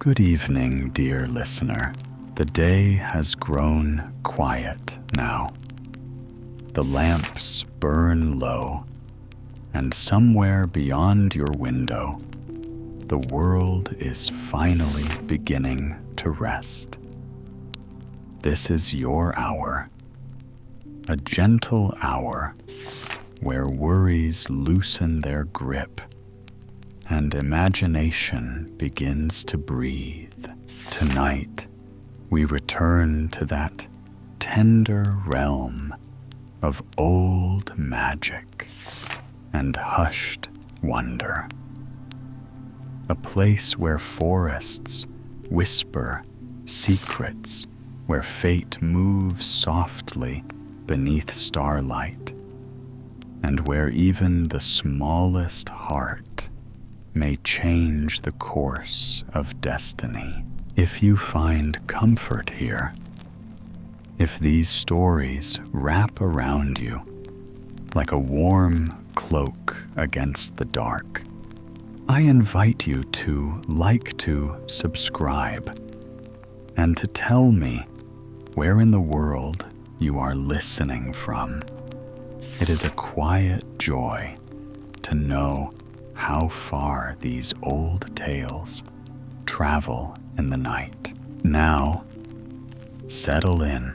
Good evening, dear listener. The day has grown quiet now. The lamps burn low, and somewhere beyond your window, the world is finally beginning to rest. This is your hour, a gentle hour where worries loosen their grip and imagination begins to breathe. Tonight, we return to that tender realm of old magic and hushed wonder. A place where forests whisper secrets, where fate moves softly beneath starlight, and where even the smallest heart may change the course of destiny. If you find comfort here, if these stories wrap around you like a warm cloak against the dark, I invite you to subscribe, and to tell me where in the world you are listening from. It is a quiet joy to know how far these old tales travel in the night. Now, settle in.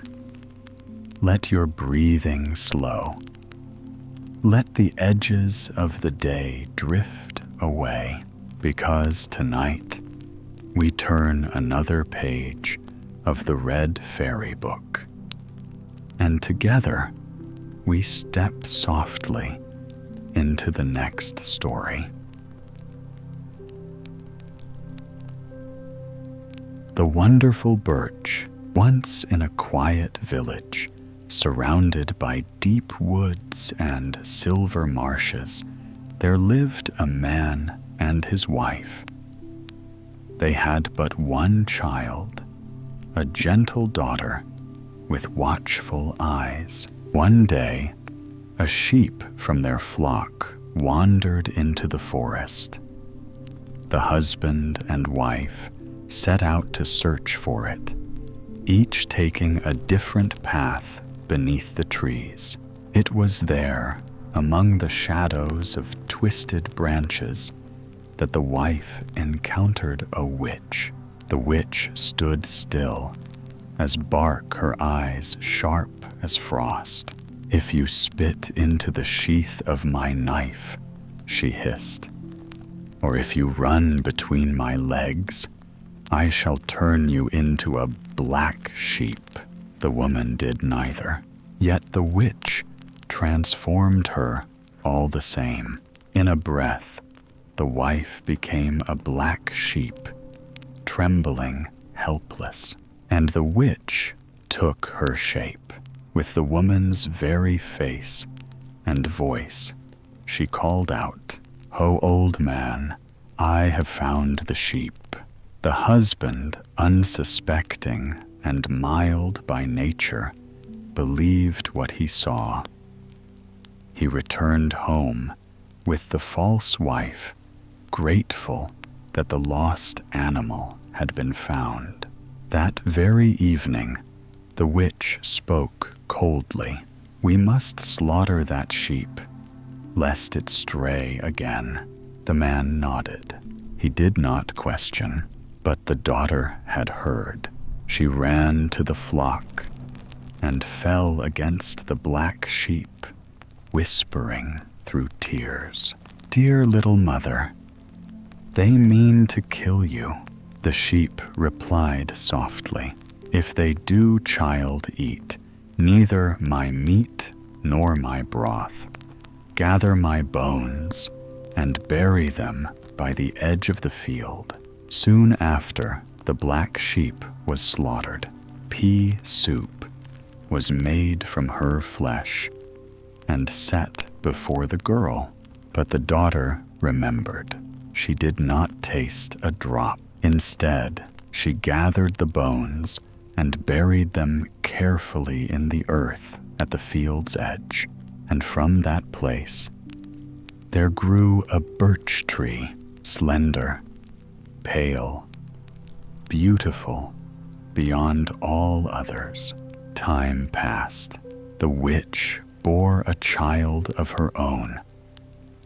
Let your breathing slow. Let the edges of the day drift away, because tonight we turn another page of the red fairy book, and together we step softly into the next story. The Wonderful Birch. Once in a quiet village, surrounded by deep woods and silver marshes, there lived a man and his wife. They had but one child, a gentle daughter with watchful eyes. One day, a sheep from their flock wandered into the forest. The husband and wife set out to search for it, each taking a different path beneath the trees. It was there, among the shadows of twisted branches, that the wife encountered a witch. The witch stood still, as bark her eyes sharp as frost. "If you spit into the sheath of my knife," she hissed, "or if you run between my legs, I shall turn you into a black sheep." The woman did neither, yet the witch transformed her all the same. In a breath, the wife became a black sheep, trembling, helpless, and the witch took her shape. With the woman's very face and voice, she called out, "O old man, I have found the sheep." The husband, unsuspecting and mild by nature, believed what he saw. He returned home with the false wife, grateful that the lost animal had been found. That very evening, the witch spoke coldly. "We must slaughter that sheep, lest it stray again." The man nodded. He did not question. But the daughter had heard. She ran to the flock and fell against the black sheep, whispering through tears, "Dear little mother, they mean to kill you." The sheep replied softly, "If they do, child, eat neither my meat nor my broth. Gather my bones and bury them by the edge of the field." Soon after, the black sheep was slaughtered. Pea soup was made from her flesh and set before the girl. But the daughter remembered. She did not taste a drop. Instead, she gathered the bones and buried them carefully in the earth at the field's edge. And from that place, there grew a birch tree, slender, pale, beautiful beyond all others. Time passed. The witch bore a child of her own,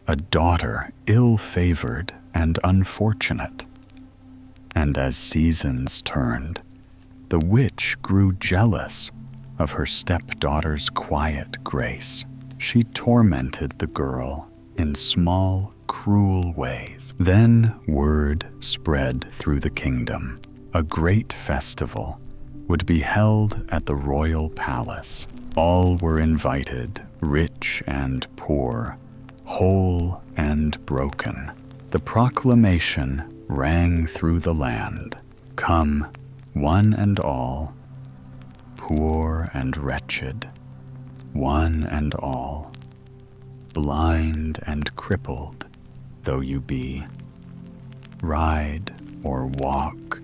a daughter ill-favored and unfortunate. And as seasons turned, the witch grew jealous of her stepdaughter's quiet grace. She tormented the girl in small, cruel ways. Then word spread through the kingdom. A great festival would be held at the royal palace. All were invited, rich and poor, whole and broken. The proclamation rang through the land. Come, one and all, poor and wretched, one and all, blind and crippled though you be, ride or walk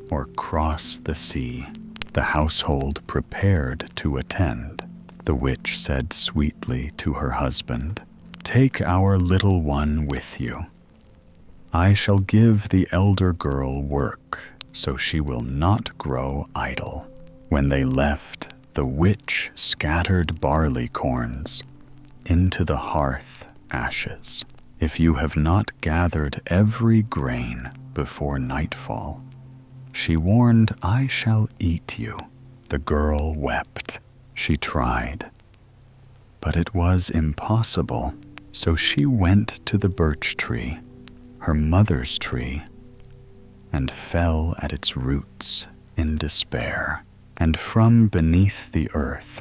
or cross the sea. The household prepared to attend. The witch said sweetly to her husband, "Take our little one with you. I shall give the elder girl work, so she will not grow idle." When they left, the witch scattered barley corns into the hearth ashes. If you have not gathered every grain before nightfall, she warned, I shall eat you. The girl wept. She tried, but it was impossible. So she went to the birch tree, her mother's tree, and fell at its roots in despair. And from beneath the earth,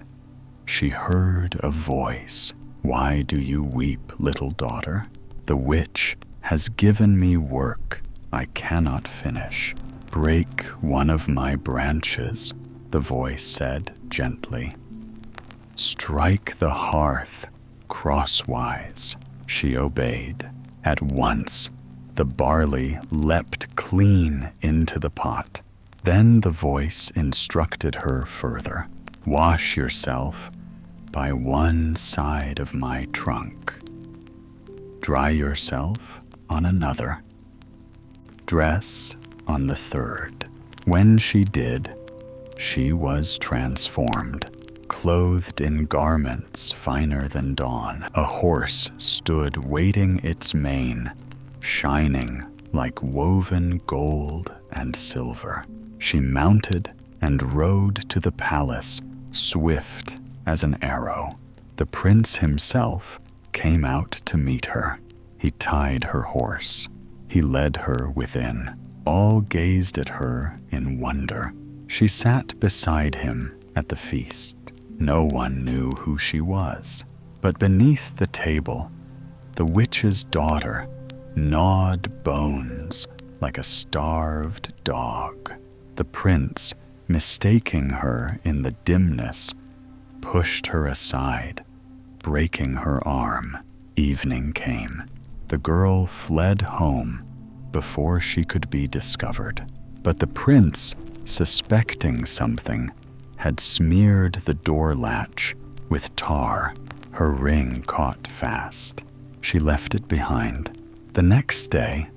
she heard a voice. "Why do you weep, little daughter? The witch has given me work I cannot finish. Break one of my branches," the voice said gently. "Strike the hearth crosswise." She obeyed. At once, the barley leapt clean into the pot. Then the voice instructed her further. "Wash yourself by one side of my trunk. Dry yourself on another. Dress on the third." When she did, she was transformed. Clothed in garments finer than dawn, a horse stood waiting its mane, shining like woven gold and silver. She mounted and rode to the palace, swift as an arrow. The prince himself came out to meet her. He tied her horse. He led her within. All gazed at her in wonder. She sat beside him at the feast. No one knew who she was. But beneath the table, the witch's daughter gnawed bones like a starved dog. The prince, mistaking her in the dimness, pushed her aside, breaking her arm. Evening came. The girl fled home before she could be discovered. But the prince, suspecting something, had smeared the door latch with tar. Her ring caught fast. She left it behind. The next day,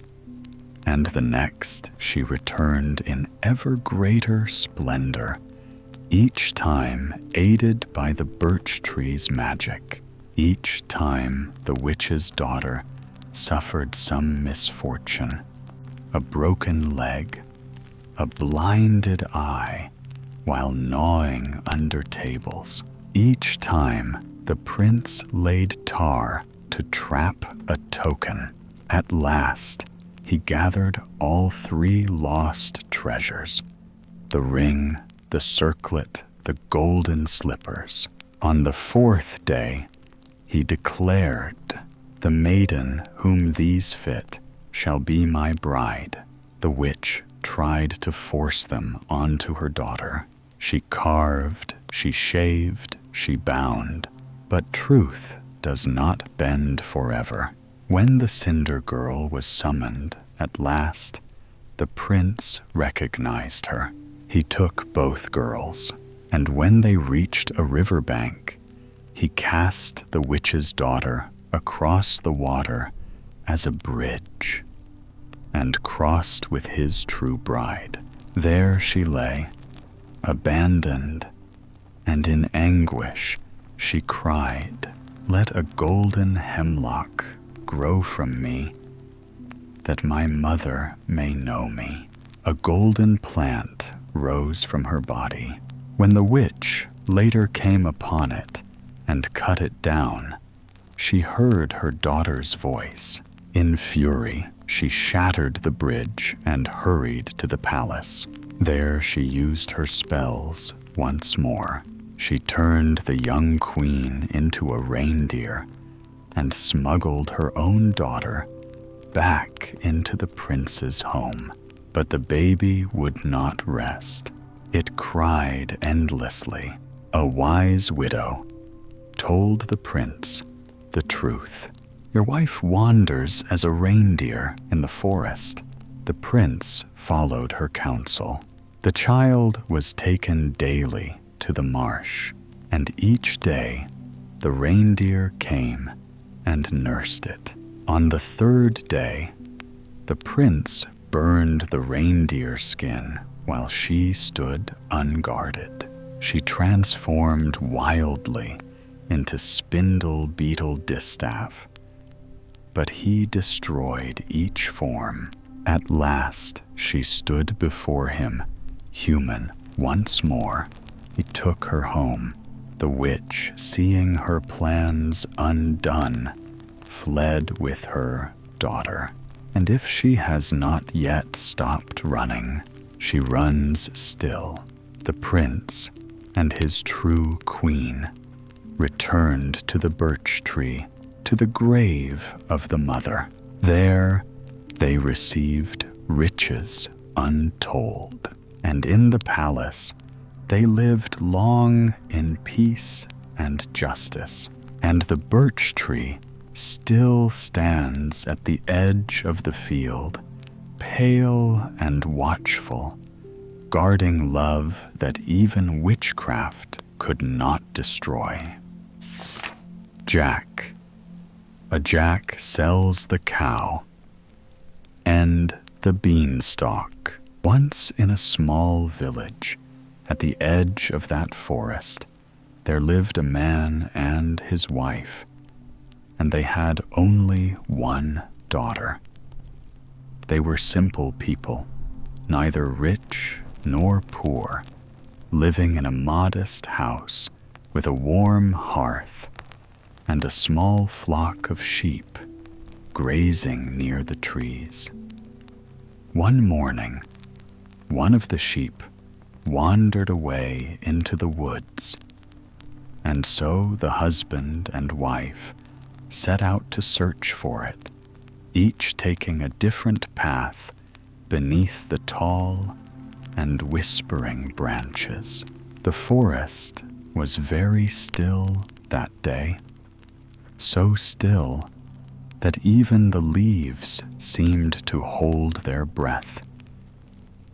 and the next, she returned in ever greater splendor, each time aided by the birch tree's magic. Each time the witch's daughter suffered some misfortune, a broken leg, a blinded eye, while gnawing under tables. Each time the prince laid tar to trap a token. At last, he gathered all three lost treasures: the ring, the circlet, the golden slippers. On the fourth day, he declared, "The maiden whom these fit shall be my bride." The witch tried to force them onto her daughter. She carved, she shaved, she bound, but truth does not bend forever. When the Cinder Girl was summoned at last, the prince recognized her. He took both girls, and when they reached a riverbank, he cast the witch's daughter across the water as a bridge, and crossed with his true bride. There she lay, abandoned, and in anguish she cried, "Let a golden hemlock grow from me, that my mother may know me." A golden plant rose from her body. When the witch later came upon it and cut it down, she heard her daughter's voice. In fury, she shattered the bridge and hurried to the palace. There she used her spells once more. She turned the young queen into a reindeer and smuggled her own daughter back into the prince's home. But the baby would not rest. It cried endlessly. A wise widow told the prince the truth. "Your wife wanders as a reindeer in the forest." The prince followed her counsel. The child was taken daily to the marsh, and each day the reindeer came and nursed it. On the third day, the prince burned the reindeer skin while she stood unguarded. She transformed wildly into spindle beetle distaff, but he destroyed each form. At last she stood before him, human once more. He took her home. The witch, seeing her plans undone, fled with her daughter. And if she has not yet stopped running, she runs still. The prince and his true queen returned to the birch tree, to the grave of the mother. There they received riches untold, and in the palace they lived long in peace and justice. And the birch tree still stands at the edge of the field, pale and watchful, guarding love that even witchcraft could not destroy. Jack Ajack sells the cow and the beanstalk. Once in a small village, at the edge of that forest, there lived a man and his wife, and they had only one daughter. They were simple people, neither rich nor poor, living in a modest house with a warm hearth and a small flock of sheep grazing near the trees. One morning, one of the sheep wandered away into the woods, and so the husband and wife set out to search for it, each taking a different path beneath the tall and whispering branches. The forest was very still that day, so still that even the leaves seemed to hold their breath.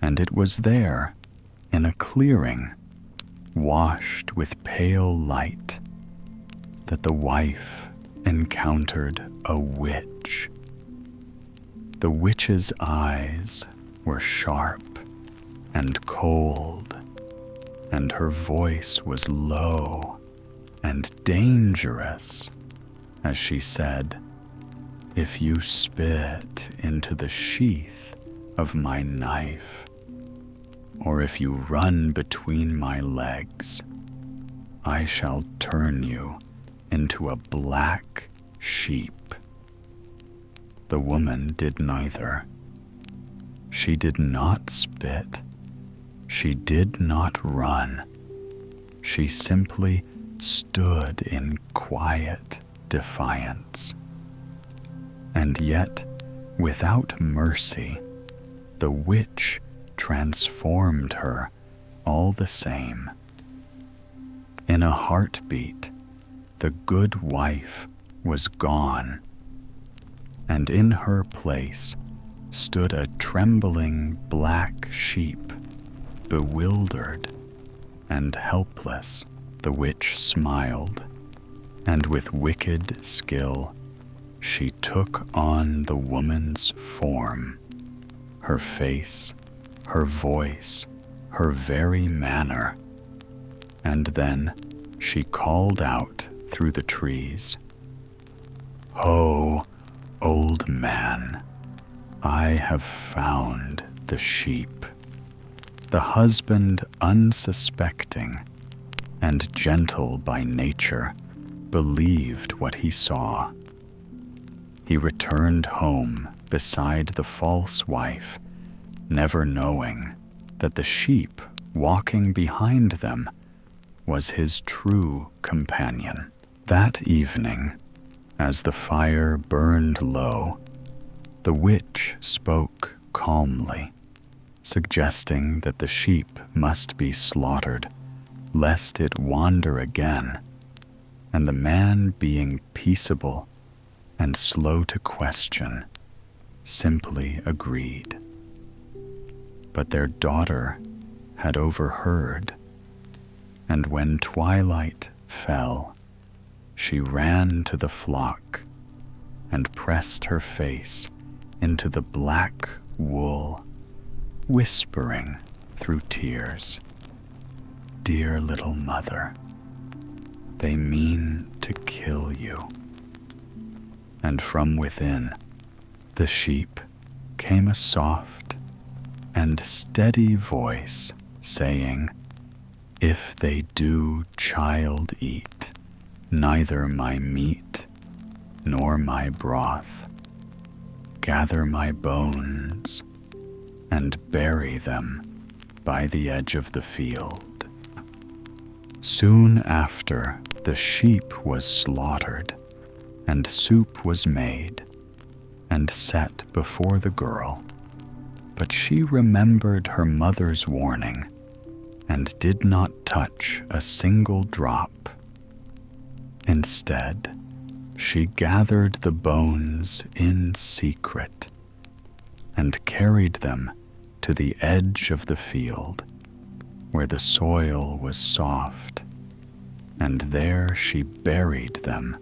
And it was there, in a clearing, washed with pale light, that the wife encountered a witch. The witch's eyes were sharp and cold, and her voice was low and dangerous as she said, "If you spit into the sheath of my knife, or if you run between my legs, I shall turn you into a black sheep." The woman did neither. She did not spit. She did not run. She simply stood in quiet defiance. And yet, without mercy, the witch transformed her all the same. In a heartbeat, the good wife was gone, and in her place stood a trembling black sheep, bewildered and helpless. The witch smiled, and with wicked skill, she took on the woman's form. Her face her voice, her very manner. And then she called out through the trees, "Ho, old man, I have found the sheep." The husband, unsuspecting and gentle by nature, believed what he saw. He returned home beside the false wife, never knowing that the sheep walking behind them was his true companion. That evening, as the fire burned low, the witch spoke calmly, suggesting that the sheep must be slaughtered, lest it wander again, and the man, being peaceable and slow to question, simply agreed. But their daughter had overheard, and when twilight fell, she ran to the flock and pressed her face into the black wool, whispering through tears, "Dear little mother, they mean to kill you." And from within the sheep came a soft and steady voice saying, "If they do, child, eat neither my meat nor my broth. Gather my bones and bury them by the edge of the field." Soon after, the sheep was slaughtered, and soup was made and set before the girl. But she remembered her mother's warning and did not touch a single drop. Instead, she gathered the bones in secret and carried them to the edge of the field, where the soil was soft, and there she buried them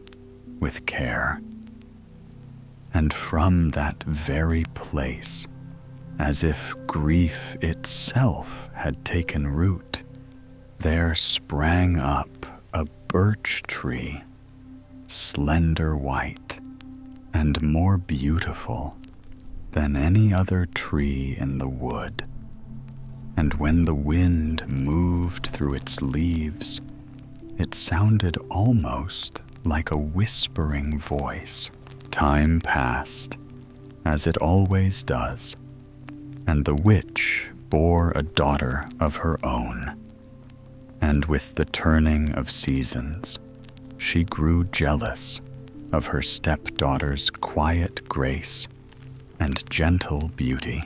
with care. And from that very place, as if grief itself had taken root, there sprang up a birch tree, slender white and more beautiful than any other tree in the wood. And when the wind moved through its leaves, it sounded almost like a whispering voice. Time passed, as it always does, and the witch bore a daughter of her own. And with the turning of seasons, she grew jealous of her stepdaughter's quiet grace and gentle beauty.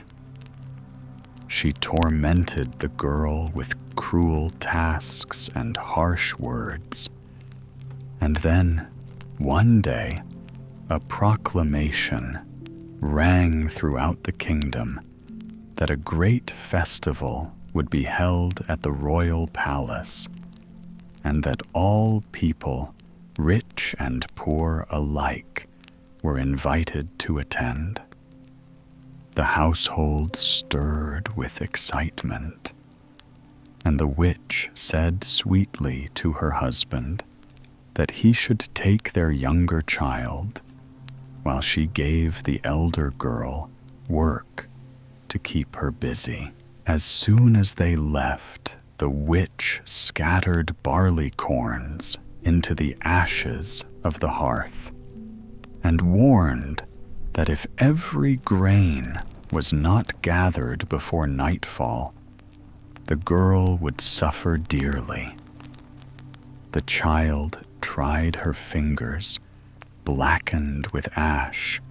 She tormented the girl with cruel tasks and harsh words. And then, one day, a proclamation rang throughout the kingdom that a great festival would be held at the royal palace, and that all people, rich and poor alike, were invited to attend. The household stirred with excitement, and the witch said sweetly to her husband that he should take their younger child, while she gave the elder girl work to keep her busy. As soon as they left, the witch scattered barley corns into the ashes of the hearth, and warned that if every grain was not gathered before nightfall, the girl would suffer dearly. The child tried her fingers, blackened with ash,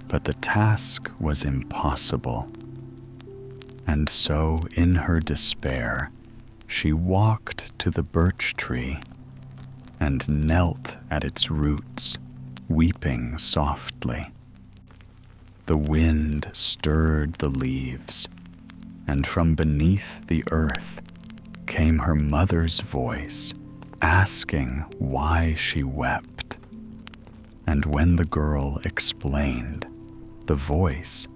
but the task was impossible. And so, in her despair, she walked to the birch tree and knelt at its roots, weeping softly. The wind stirred the leaves, and from beneath the earth came her mother's voice, asking why she wept. And when the girl explained, the voice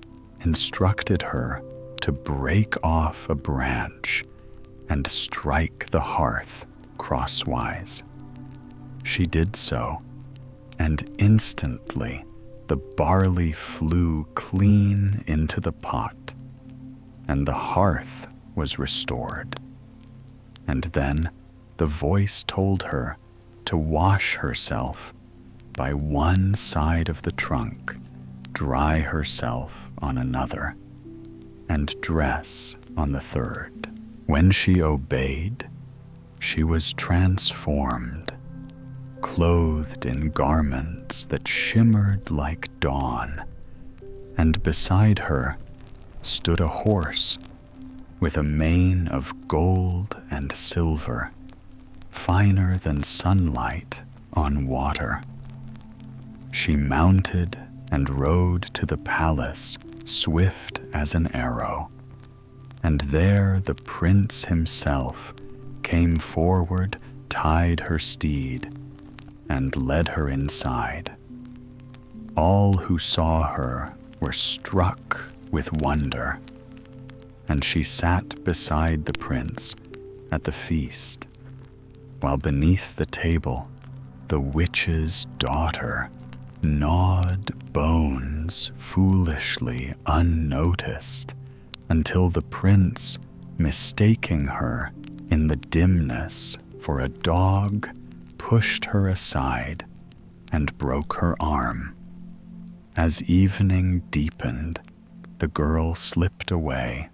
instructed her to break off a branch and strike the hearth crosswise. She did so, and instantly the barley flew clean into the pot, and the hearth was restored. And then the voice told her to wash herself by one side of the trunk, dry herself on another, and dress on the third. When she obeyed, she was transformed, clothed in garments that shimmered like dawn, and beside her stood a horse with a mane of gold and silver, finer than sunlight on water. She mounted and rode to the palace, swift as an arrow, and there the prince himself came forward, tied her steed, and led her inside. All who saw her were struck with wonder, and she sat beside the prince at the feast, while beneath the table the witch's daughter gnawed bones foolishly unnoticed, until the prince, mistaking her in the dimness for a dog, pushed her aside and broke her arm. As evening deepened, the girl slipped away,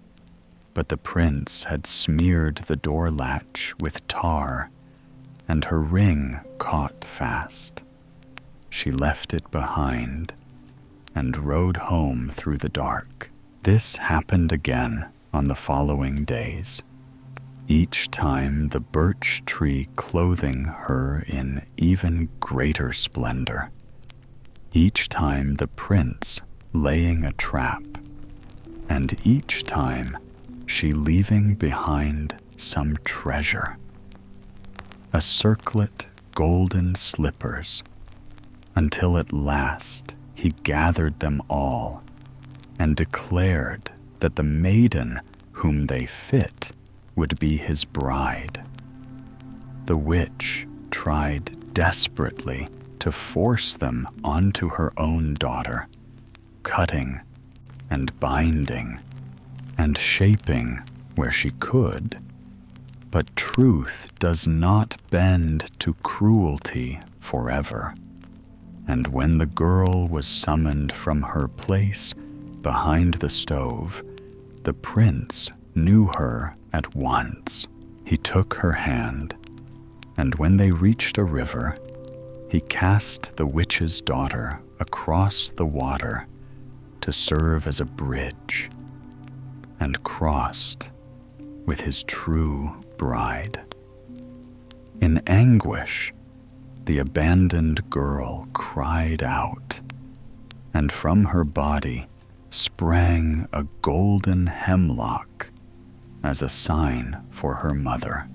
but the prince had smeared the door latch with tar, and her ring caught fast. She left it behind and rode home through the dark. This happened again on the following days, each time the birch tree clothing her in even greater splendor, each time the prince laying a trap, and each time she leaving behind some treasure. A circlet golden slippers, until at last he gathered them all and declared that the maiden whom they fit would be his bride. The witch tried desperately to force them onto her own daughter, cutting and binding and shaping where she could, but truth does not bend to cruelty forever. And when the girl was summoned from her place behind the stove, the prince knew her at once. He took her hand, and when they reached a river, he cast the witch's daughter across the water to serve as a bridge, and crossed with his true bride. In anguish, the abandoned girl cried out, and from her body sprang a golden hemlock as a sign for her mother.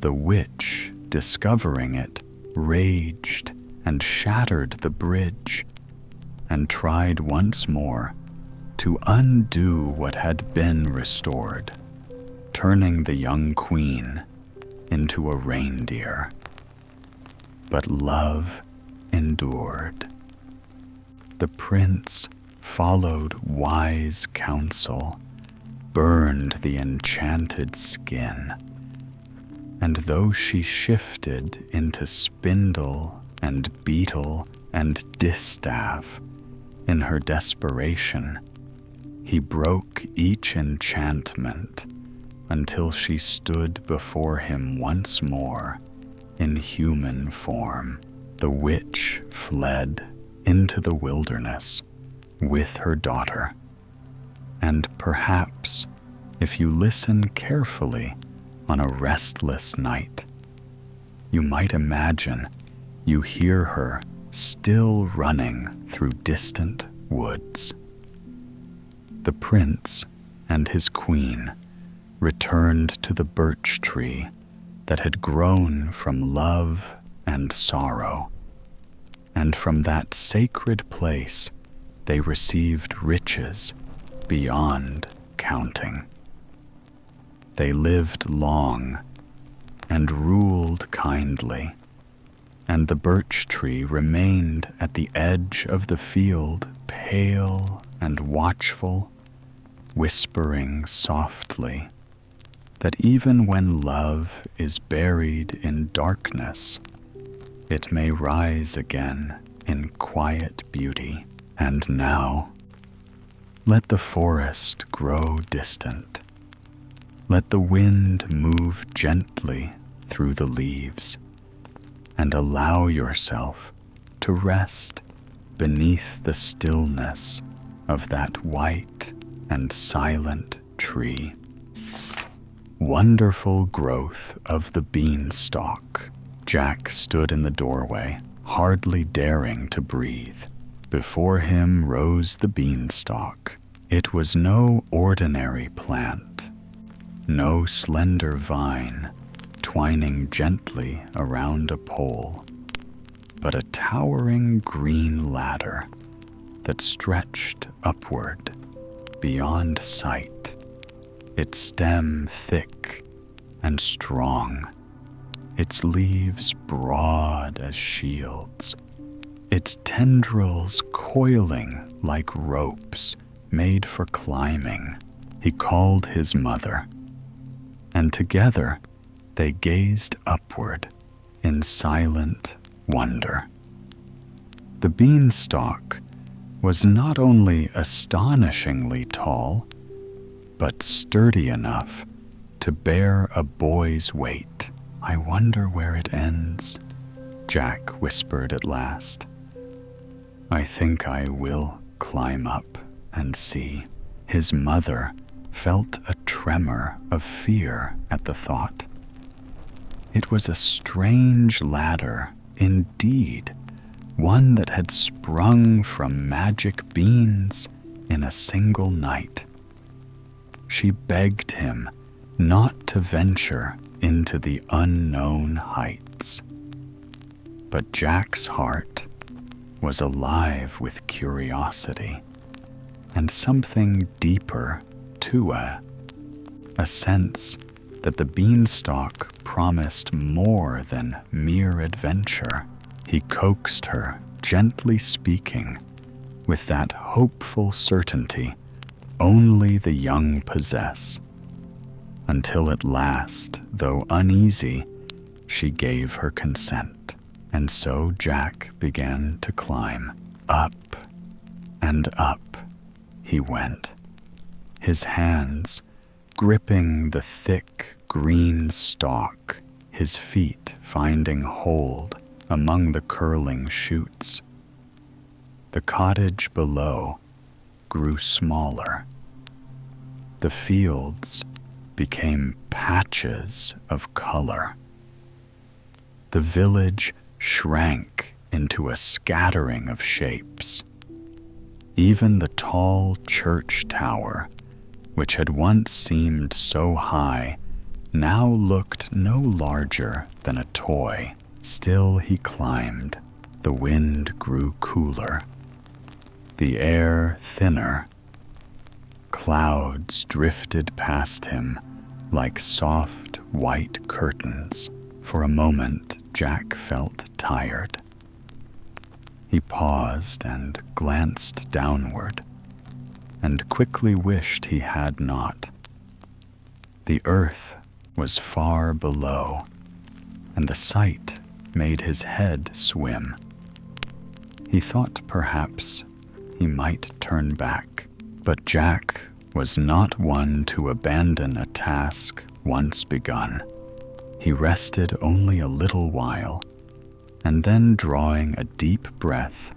The witch, discovering it, raged and shattered the bridge, and tried once more to undo what had been restored, turning the young queen into a reindeer. But love endured. The prince followed wise counsel, burned the enchanted skin, and though she shifted into spindle and beetle and distaff in her desperation, he broke each enchantment until she stood before him once more in human form. The witch fled into the wilderness with her daughter, and perhaps, if you listen carefully on a restless night, you might imagine you hear her still running through distant woods. The prince and his queen returned to the birch tree that had grown from love and sorrow, and from that sacred place they received riches beyond counting. They lived long and ruled kindly, and the birch tree remained at the edge of the field, pale and watchful, whispering softly that even when love is buried in darkness, it may rise again in quiet beauty. And now, let the forest grow distant. Let the wind move gently through the leaves, and allow yourself to rest beneath the stillness of that white and silent tree. Wonderful growth of the beanstalk. Jack stood in the doorway, hardly daring to breathe. Before him rose the beanstalk. It was no ordinary plant, no slender vine twining gently around a pole, but a towering green ladder that stretched upward beyond sight, its stem thick and strong, its leaves broad as shields, its tendrils coiling like ropes made for climbing. He called his mother, and together they gazed upward in silent wonder. The beanstalk was not only astonishingly tall, but sturdy enough to bear a boy's weight. "I wonder where it ends," Jack whispered at last. "I think I will climb up and see." His mother felt a tremor of fear at the thought. It was a strange ladder indeed, one that had sprung from magic beans in a single night. She begged him not to venture into the unknown heights. But Jack's heart was alive with curiosity and something deeper too, a sense that the beanstalk promised more than mere adventure. He coaxed her, gently speaking, with that hopeful certainty only the young possess, until at last, though uneasy, she gave her consent. And so Jack began to climb. Up and up he went, his hands gripping the thick green stalk, his feet finding hold among the curling shoots. The cottage below grew smaller. The fields became patches of color. The village shrank into a scattering of shapes. Even the tall church tower, which had once seemed so high, now looked no larger than a toy. Still he climbed. The wind grew cooler, the air thinner. Clouds drifted past him like soft white curtains. For a moment, Jack felt tired. He paused and glanced downward, and quickly wished he had not. The earth was far below, and the sight made his head swim. He thought perhaps he might turn back, but Jack was not one to abandon a task once begun. He rested only a little while, and then, drawing a deep breath,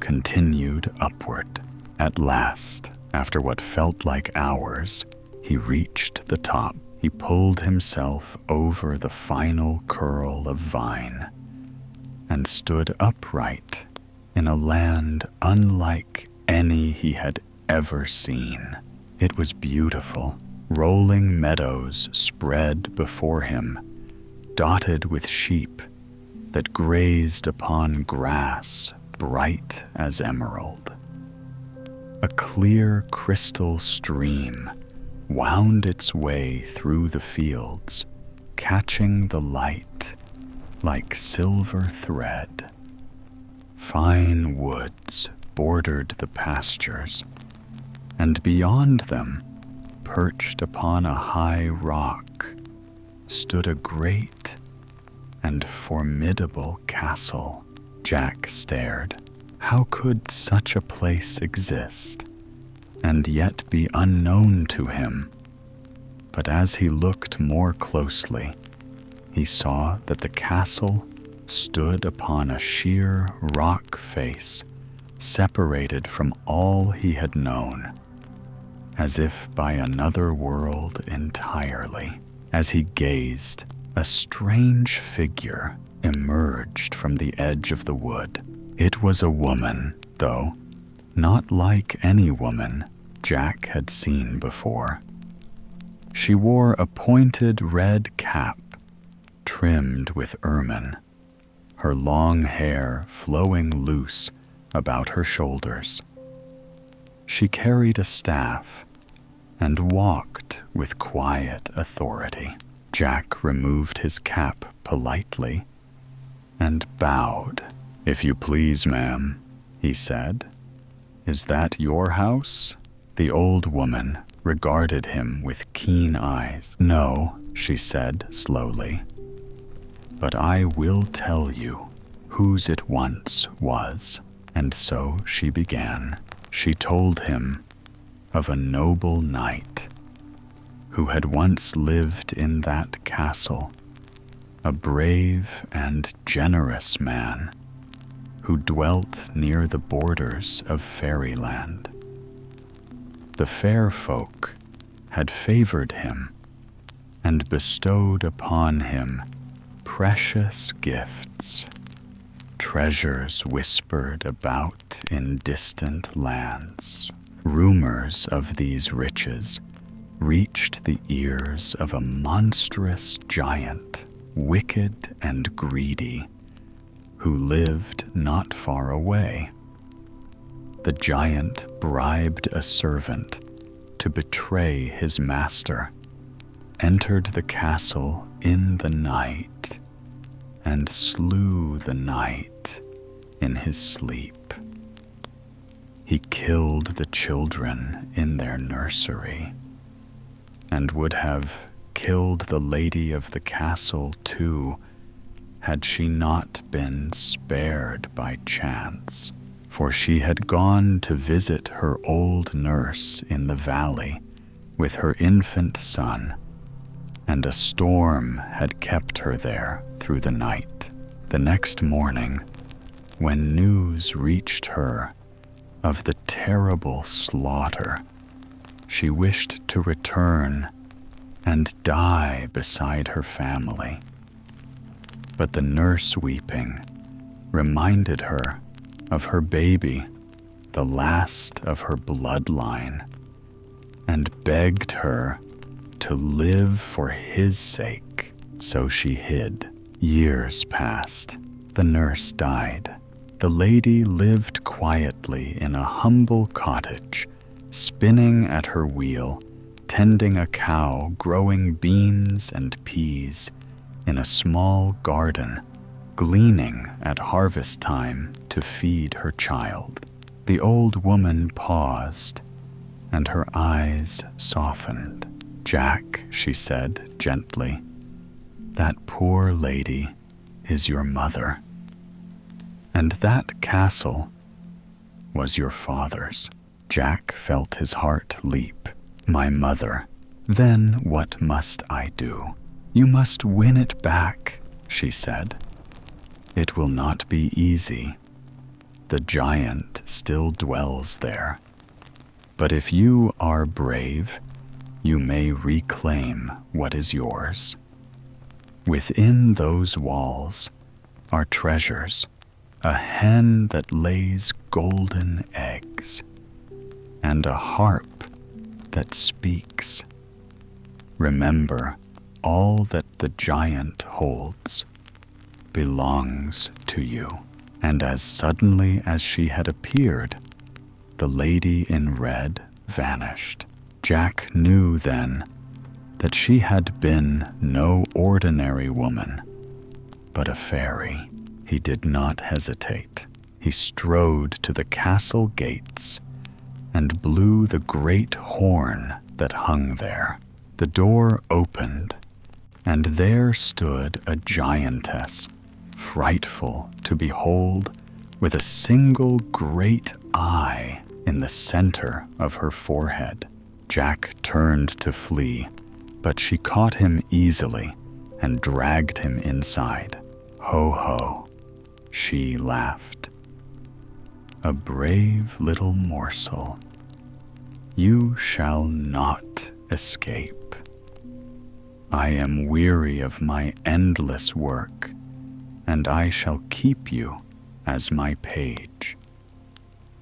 continued upward. At last, after what felt like hours, he reached the top. He pulled himself over the final curl of vine and stood upright in a land unlike any he had ever seen. It was beautiful. Rolling meadows spread before him, dotted with sheep that grazed upon grass bright as emerald. A clear crystal stream wound its way through the fields, catching the light like silver thread. Fine woods bordered the pastures, and beyond them, perched upon a high rock, stood a great and formidable castle. Jack stared. How could such a place exist, and yet be unknown to him? But as he looked more closely, he saw that the castle stood upon a sheer rock face, separated from all he had known, as if by another world entirely. As he gazed, a strange figure emerged from the edge of the wood. It was a woman, though not like any woman Jack had seen before. She wore a pointed red cap trimmed with ermine, her long hair flowing loose about her shoulders. She carried a staff and walked with quiet authority. Jack removed his cap politely and bowed. "If you please, ma'am," he said. "Is that your house?" The old woman regarded him with keen eyes. "No," she said slowly, "but I will tell you whose it once was." And so she began. She told him of a noble knight who had once lived in that castle, a brave and generous man who dwelt near the borders of fairyland. The fair folk had favored him and bestowed upon him precious gifts, treasures whispered about in distant lands. Rumors of these riches reached the ears of a monstrous giant, wicked and greedy, who lived not far away. The giant bribed a servant to betray his master, entered the castle in the night, and slew the knight in his sleep. He killed the children in their nursery, and would have killed the lady of the castle too, had she not been spared by chance. For she had gone to visit her old nurse in the valley with her infant son, and a storm had kept her there through the night. The next morning, when news reached her of the terrible slaughter, she wished to return and die beside her family. But the nurse, weeping, reminded her of her baby, the last of her bloodline, and begged her to live for his sake. So she hid. Years passed. The nurse died. The lady lived quietly in a humble cottage, spinning at her wheel, tending a cow growing beans and peas in a small garden, gleaning at harvest time to feed her child. The old woman paused, and her eyes softened. "Jack," she said gently, "that poor lady is your mother, and that castle was your father's." Jack felt his heart leap. "My mother. Then what must I do?" "You must win it back," she said. "It will not be easy. The giant still dwells there. But if you are brave, you may reclaim what is yours. Within those walls are treasures, a hen that lays golden eggs, and a harp that speaks. Remember, all that the giant holds belongs to you." And as suddenly as she had appeared, The lady in red vanished. Jack knew then that she had been no ordinary woman, but a fairy. He did not hesitate. He strode to the castle gates and blew the great horn that hung there. The door opened, and there stood a giantess, frightful to behold, with a single great eye in the center of her forehead. Jack turned to flee, but she caught him easily and dragged him inside. Ho ho, she laughed. A brave little morsel. You shall not escape. I am weary of my endless work, and I shall keep you as my page.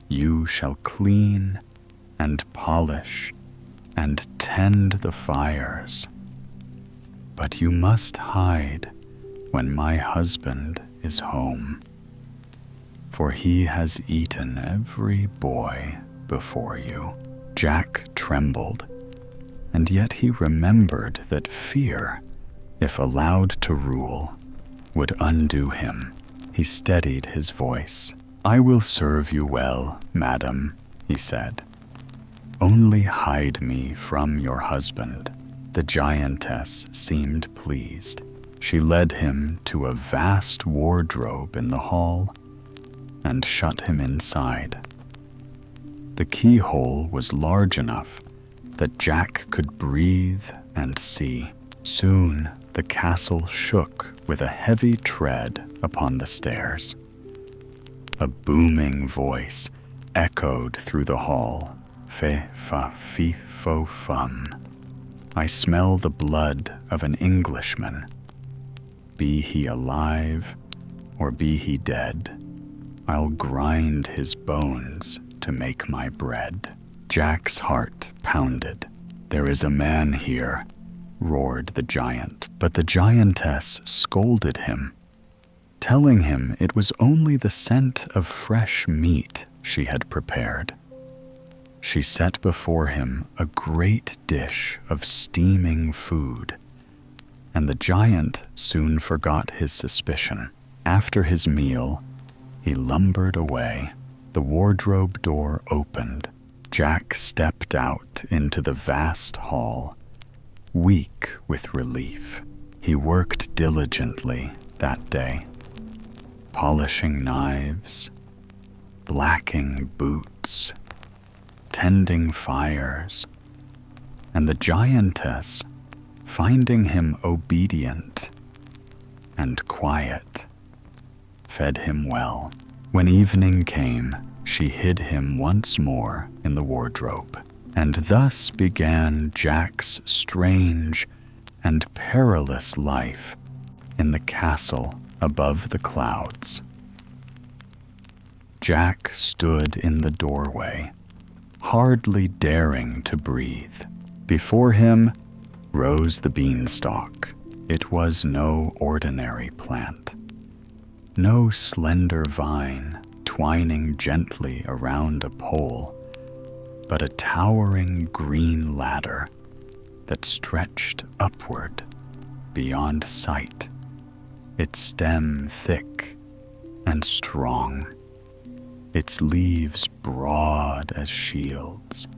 You shall clean and polish and tend the fires, but you must hide when my husband is home, for he has eaten every boy before you. Jack trembled, and yet he remembered that fear, if allowed to rule, would undo him. He steadied his voice. I will serve you well, madam, he said. Only hide me from your husband. The giantess seemed pleased. She led him to a vast wardrobe in the hall and shut him inside. The keyhole was large enough that Jack could breathe and see. Soon the castle shook with a heavy tread upon the stairs. A booming voice echoed through the hall. Fe, fa, fi, fo, fum. I smell the blood of an Englishman. Be he alive or be he dead, I'll grind his bones to make my bread. Jack's heart pounded. There is a man here, roared the giant, but the giantess scolded him, telling him it was only the scent of fresh meat she had prepared. She set before him a great dish of steaming food, and the giant soon forgot his suspicion. After his meal, he lumbered away. The wardrobe door opened. Jack stepped out into the vast hall, weak with relief. He worked diligently that day, polishing knives, blacking boots, tending fires, and the giantess, finding him obedient and quiet, fed him well. When evening came, she hid him once more in the wardrobe, and thus began Jack's strange and perilous life in the castle above the clouds. Jack stood in the doorway, hardly daring to breathe. Before him rose the beanstalk. It was no ordinary plant, no slender vine twining gently around a pole, but a towering green ladder that stretched upward beyond sight, its stem thick and strong, its leaves broad as shields,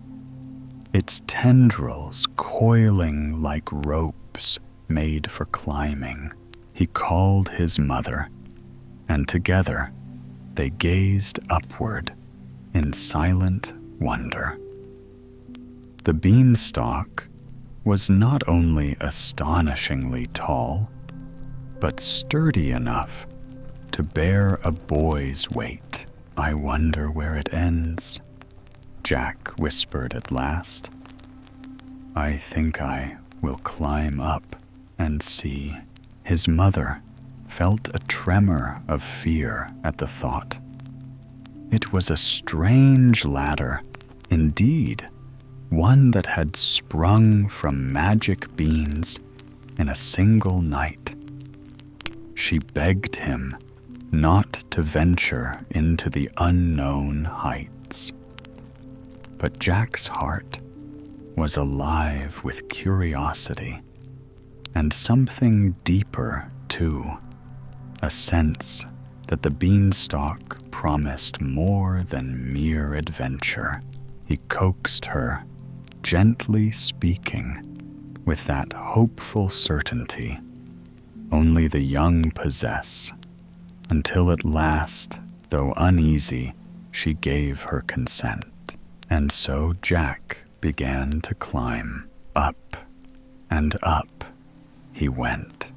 its tendrils coiling like ropes made for climbing. He called his mother, and together they gazed upward in silent wonder. The beanstalk was not only astonishingly tall, but sturdy enough to bear a boy's weight. I wonder where it ends, Jack whispered at last. I think I will climb up and see. His mother felt a tremor of fear at the thought. It was a strange ladder, indeed, one that had sprung from magic beans in a single night. She begged him not to venture into the unknown heights. But Jack's heart was alive with curiosity, and something deeper, too, a sense that the beanstalk promised more than mere adventure. He coaxed her, gently speaking, with that hopeful certainty only the young possess, until at last, though uneasy, she gave her consent. And so Jack began to climb. Up and up he went,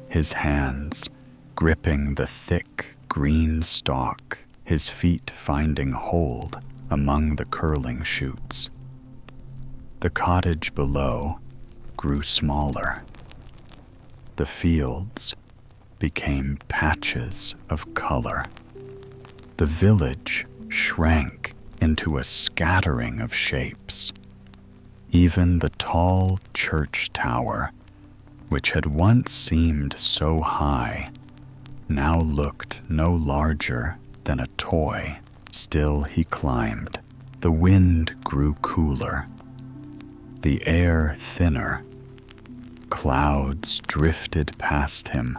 his hands gripping the thick green stalk, his feet finding hold among the curling shoots. The cottage below grew smaller. The fields became patches of color. The village shrank into a scattering of shapes. Even the tall church tower, which had once seemed so high, now looked no larger than a toy. Still he climbed. The wind grew cooler, the air thinner. Clouds drifted past him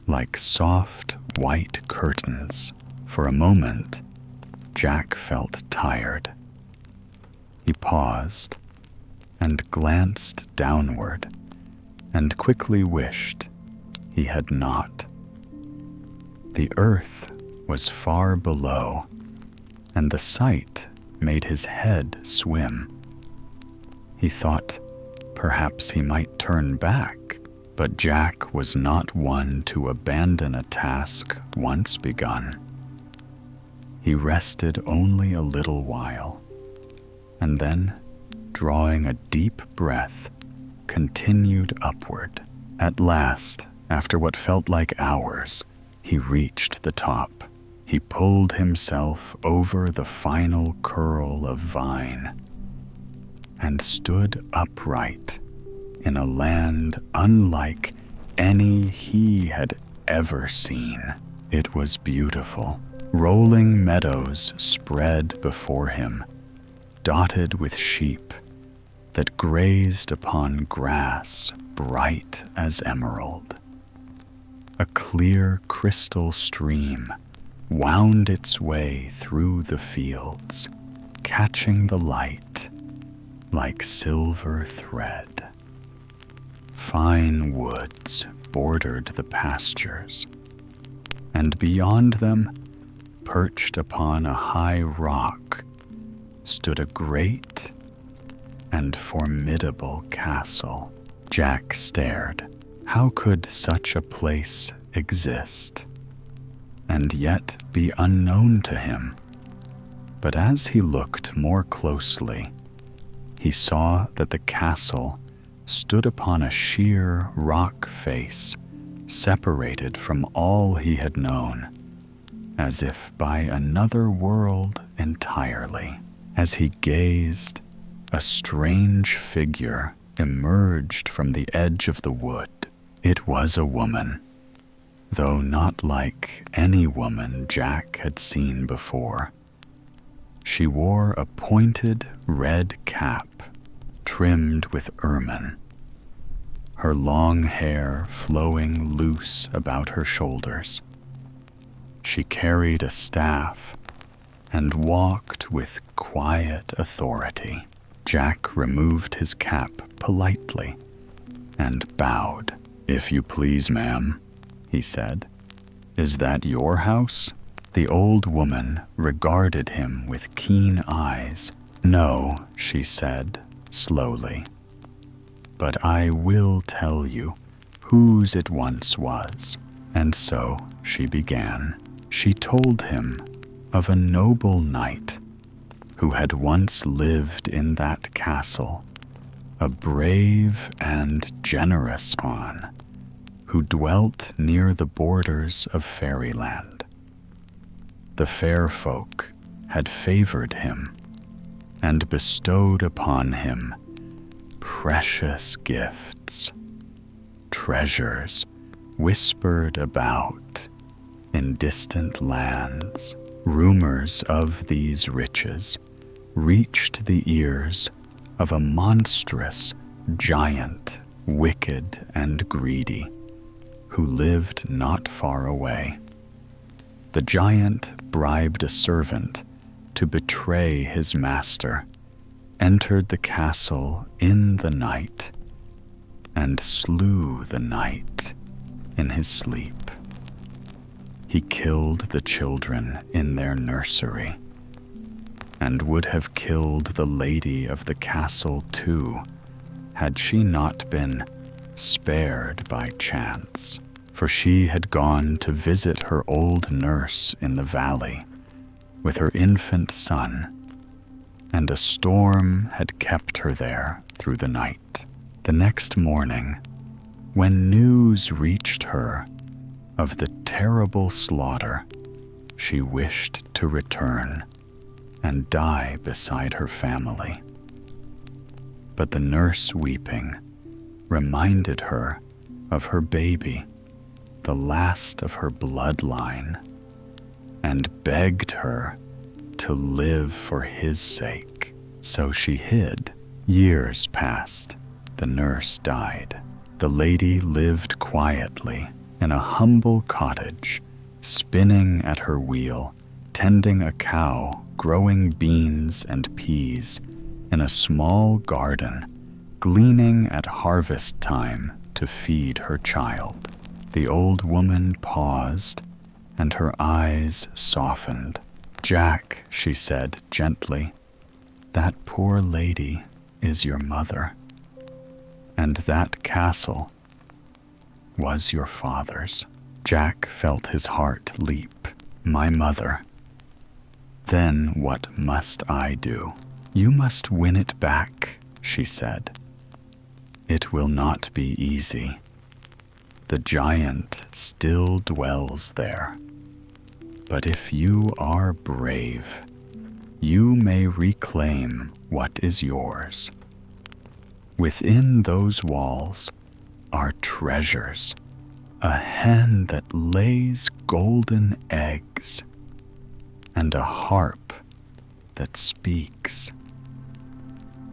like soft white curtains. For a moment, Jack felt tired. He paused and glanced downward and quickly wished he had not. The earth was far below, and the sight made his head swim. He thought perhaps he might turn back, but Jack was not one to abandon a task once begun. He rested only a little while, and then, drawing a deep breath, continued upward. At last, after what felt like hours, he reached the top. He pulled himself over the final curl of vine and stood upright in a land unlike any he had ever seen. It was beautiful. Rolling meadows spread before him, dotted with sheep that grazed upon grass bright as emerald. A clear crystal stream wound its way through the fields, catching the light like silver thread. Fine woods bordered the pastures, and beyond them, perched upon a high rock, stood a great and formidable castle. Jack stared. How could such a place exist, and yet be unknown to him? But as he looked more closely, he saw that the castle stood upon a sheer rock face, separated from all he had known, as if by another world entirely. As he gazed, a strange figure emerged from the edge of the wood. It was a woman, though not like any woman Jack had seen before. She wore a pointed red cap trimmed with ermine, her long hair flowing loose about her shoulders. She carried a staff and walked with quiet authority. Jack removed his cap politely and bowed. "If you please, ma'am," he said. "Is that your house?" The old woman regarded him with keen eyes. "No," she said slowly, "but I will tell you whose it once was." And so she began. She told him of a noble knight who had once lived in that castle, a brave and generous one who dwelt near the borders of fairyland. The fair folk had favored him and bestowed upon him precious gifts, treasures whispered about in distant lands. Rumors of these riches reached the ears of a monstrous giant, wicked and greedy, who lived not far away. The giant bribed a servant to betray his master, entered the castle in the night, and slew the knight in his sleep. He killed the children in their nursery, and would have killed the lady of the castle too, had she not been spared by chance, for she had gone to visit her old nurse in the valley with her infant son, and a storm had kept her there through the night. The next morning, when news reached her of the terrible slaughter, she wished to return and die beside her family. But the nurse, weeping, reminded her of her baby, the last of her bloodline, and begged her to live for his sake. So she hid. Years passed. The nurse died. The lady lived quietly in a humble cottage, spinning at her wheel, tending a cow, growing beans and peas in a small garden, gleaning at harvest time to feed her child. The old woman paused, and her eyes softened. "Jack," she said gently, "that poor lady is your mother, and that castle was your father's." Jack felt his heart leap. "My mother. Then what must I do?" "You must win it back," she said. "It will not be easy. The giant still dwells there. But if you are brave, you may reclaim what is yours. Within those walls are treasures, a hen that lays golden eggs, and a harp that speaks.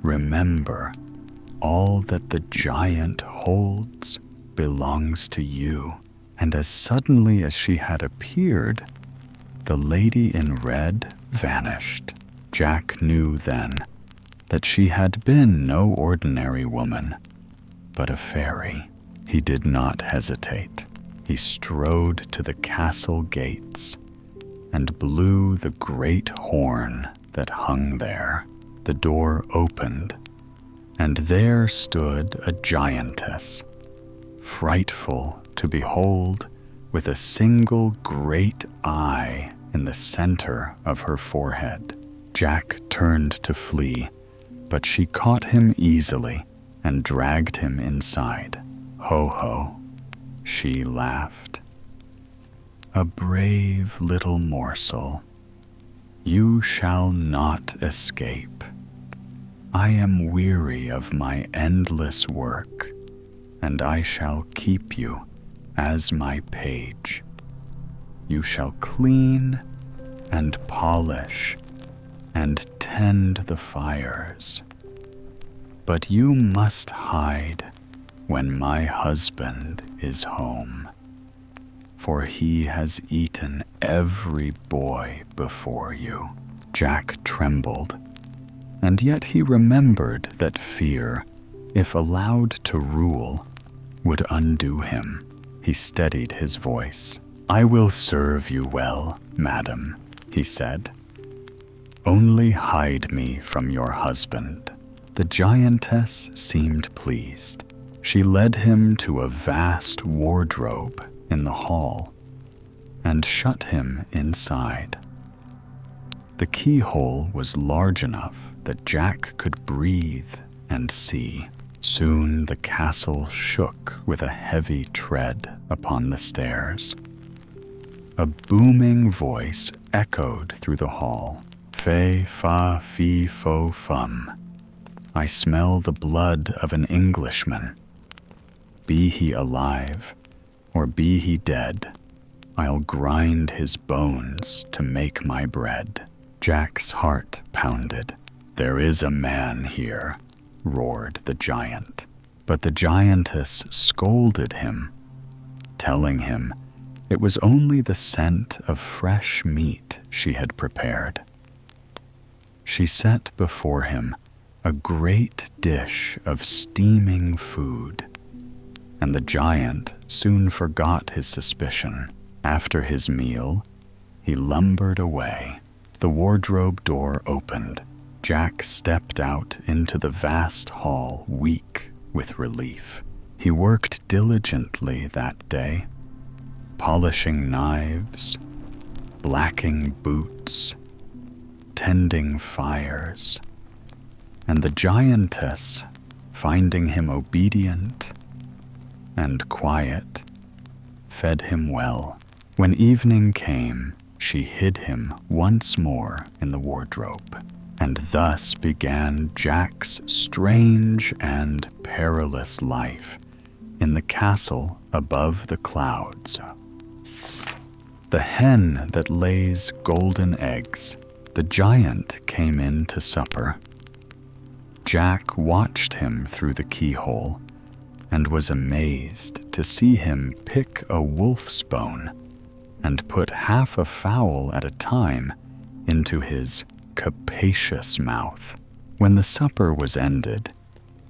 Remember, all that the giant holds belongs to you." And as suddenly as she had appeared, the lady in red vanished. Jack knew then that she had been no ordinary woman, but a fairy. He did not hesitate. He strode to the castle gates and blew the great horn that hung there. The door opened, and there stood a giantess, frightful to behold, with a single great eye in the center of her forehead. Jack turned to flee, but she caught him easily and dragged him inside. "Ho ho," she laughed. "A brave little morsel. You shall not escape. I am weary of my endless work, and I shall keep you as my page. You shall clean and polish and tend the fires. But you must hide when my husband is home, for he has eaten every boy before you." Jack trembled, and yet he remembered that fear, if allowed to rule, would undo him. He steadied his voice. "I will serve you well, madam," he said. "Only hide me from your husband." The giantess seemed pleased. She led him to a vast wardrobe in the hall and shut him inside. The keyhole was large enough that Jack could breathe and see. Soon the castle shook with a heavy tread upon the stairs. A booming voice echoed through the hall. "Fe, fa, fi, fo, fum. I smell the blood of an Englishman. Be he alive, or be he dead, I'll grind his bones to make my bread." Jack's heart pounded. "There is a man here," roared the giant. But the giantess scolded him, telling him it was only the scent of fresh meat she had prepared. She set before him a great dish of steaming food, and the giant soon forgot his suspicion. After his meal, he lumbered away. The wardrobe door opened. Jack stepped out into the vast hall, weak with relief. He worked diligently that day, polishing knives, blacking boots, tending fires, and the giantess, finding him obedient and quiet, fed him well. When evening came, she hid him once more in the wardrobe, and thus began Jack's strange and perilous life in the castle above the clouds. The hen that lays golden eggs. The giant came in to supper. Jack watched him through the keyhole and was amazed to see him pick a wolf's bone and put half a fowl at a time into his capacious mouth. When the supper was ended,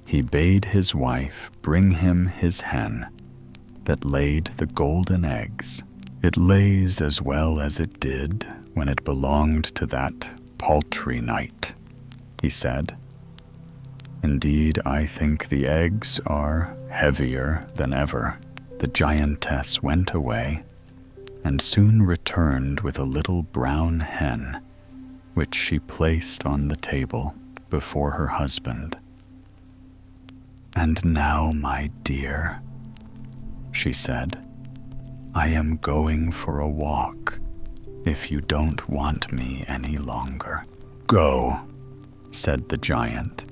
he bade his wife bring him his hen that laid the golden eggs. "It lays as well as it did when it belonged to that paltry knight," he said. "Indeed, I think the eggs are heavier than ever." The giantess went away and soon returned with a little brown hen, which she placed on the table before her husband. "And now, my dear," she said, "I am going for a walk, if you don't want me any longer." "Go," said the giant.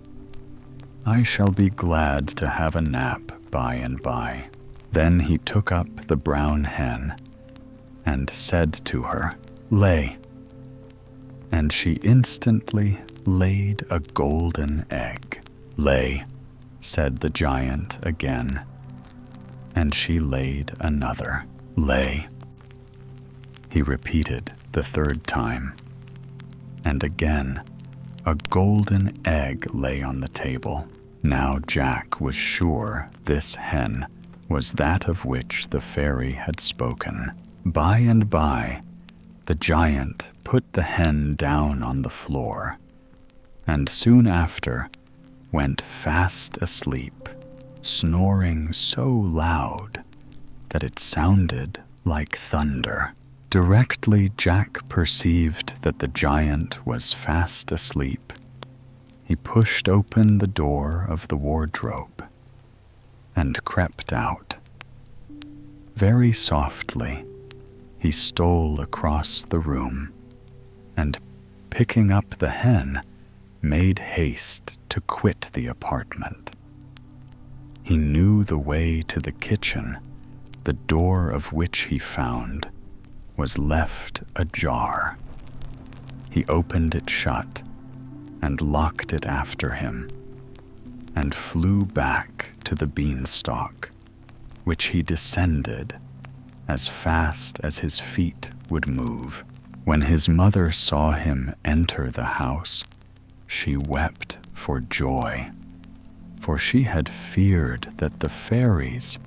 "I shall be glad to have a nap by and by." Then he took up the brown hen and said to her, "Lay." And she instantly laid a golden egg. "Lay," said the giant again, and she laid another. "Lay." He repeated the third time, and again a golden egg lay on the table. Now Jack was sure this hen was that of which the fairy had spoken. By and by, the giant put the hen down on the floor, and soon after went fast asleep, snoring so loud that it sounded like thunder. Directly Jack perceived that the giant was fast asleep, he pushed open the door of the wardrobe and crept out. Very softly, he stole across the room and, picking up the hen, made haste to quit the apartment. He knew the way to the kitchen, the door of which he found was left ajar. He opened it shut and locked it after him, and flew back to the beanstalk, which he descended as fast as his feet would move. When his mother saw him enter the house, she wept for joy, for she had feared that the fairies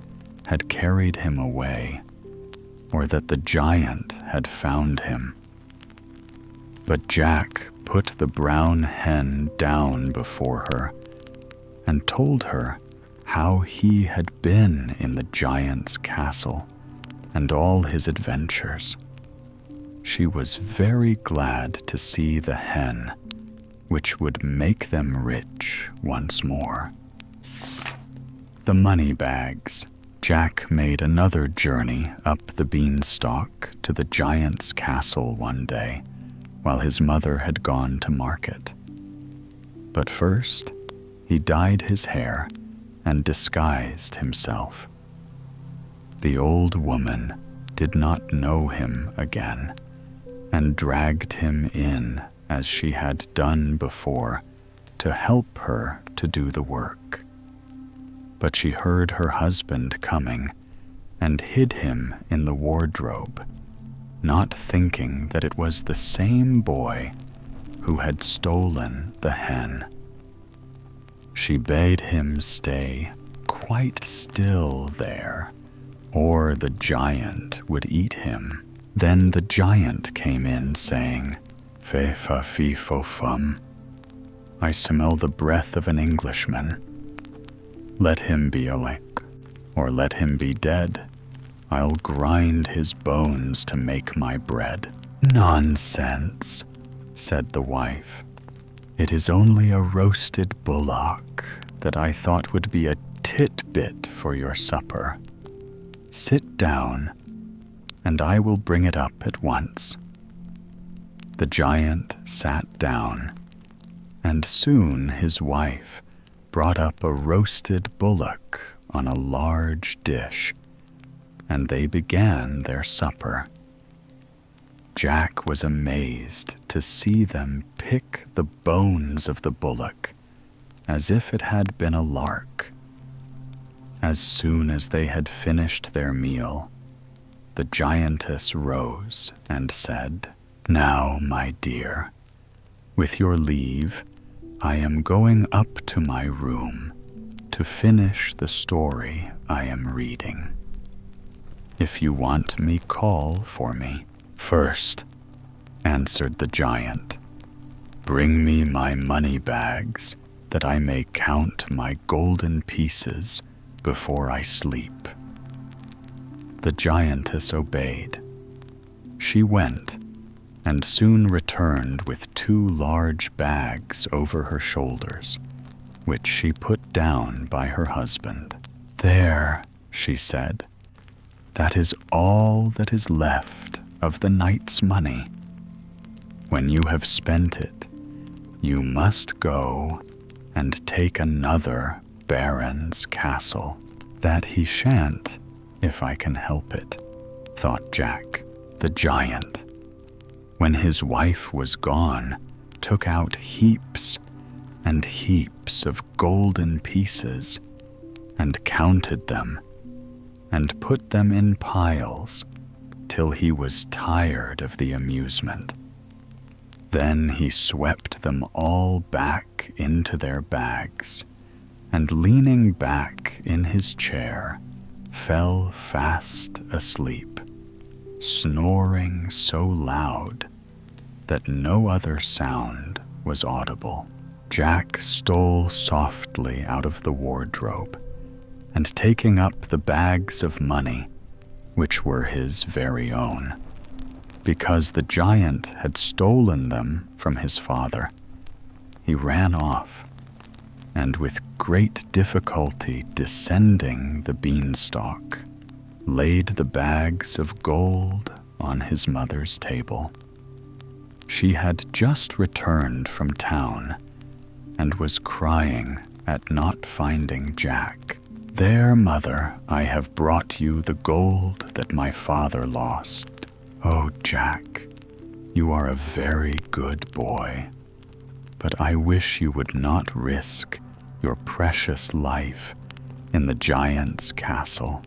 had carried him away, or that the giant had found him. But Jack put the brown hen down before her and told her how he had been in the giant's castle and all his adventures. She was very glad to see the hen, which would make them rich once more. The money bags. Jack made another journey up the beanstalk to the giant's castle one day, while his mother had gone to market. But first, he dyed his hair and disguised himself. The old woman did not know him again, and dragged him in as she had done before to help her to do the work. But she heard her husband coming and hid him in the wardrobe, not thinking that it was the same boy who had stolen the hen. She bade him stay quite still there, or the giant would eat him. Then the giant came in, saying, "Fe fa fi fo fum. I smell the breath of an Englishman. Let him be awake, or let him be dead. I'll grind his bones to make my bread." "Nonsense," said the wife. "It is only a roasted bullock that I thought would be a titbit for your supper. Sit down, and I will bring it up at once." The giant sat down, and soon his wife brought up a roasted bullock on a large dish, and they began their supper. Jack was amazed to see them pick the bones of the bullock as if it had been a lark. As soon as they had finished their meal, the giantess rose and said, "Now, my dear, with your leave, I am going up to my room to finish the story I am reading. If you want me, call for me." "First," answered the giant, "bring me my money bags, that I may count my golden pieces before I sleep." The giantess obeyed. She went, and soon returned with 2 large bags over her shoulders, which she put down by her husband. "There," she said, "that is all that is left of the night's money. When you have spent it, you must go and take another baron's castle." "That he shan't, if I can help it," thought Jack. The giant, when his wife was gone, took out heaps and heaps of golden pieces and counted them and put them in piles till he was tired of the amusement. Then he swept them all back into their bags, and leaning back in his chair, fell fast asleep, snoring so loud that no other sound was audible. Jack stole softly out of the wardrobe, and taking up the bags of money, which were his very own, because the giant had stolen them from his father, he ran off, and with great difficulty descending the beanstalk, laid the bags of gold on his mother's table. She had just returned from town, and was crying at not finding Jack. "There, mother, I have brought you the gold that my father lost. Oh, Jack, you are a very good boy, but I wish you would not risk your precious life in the giant's castle.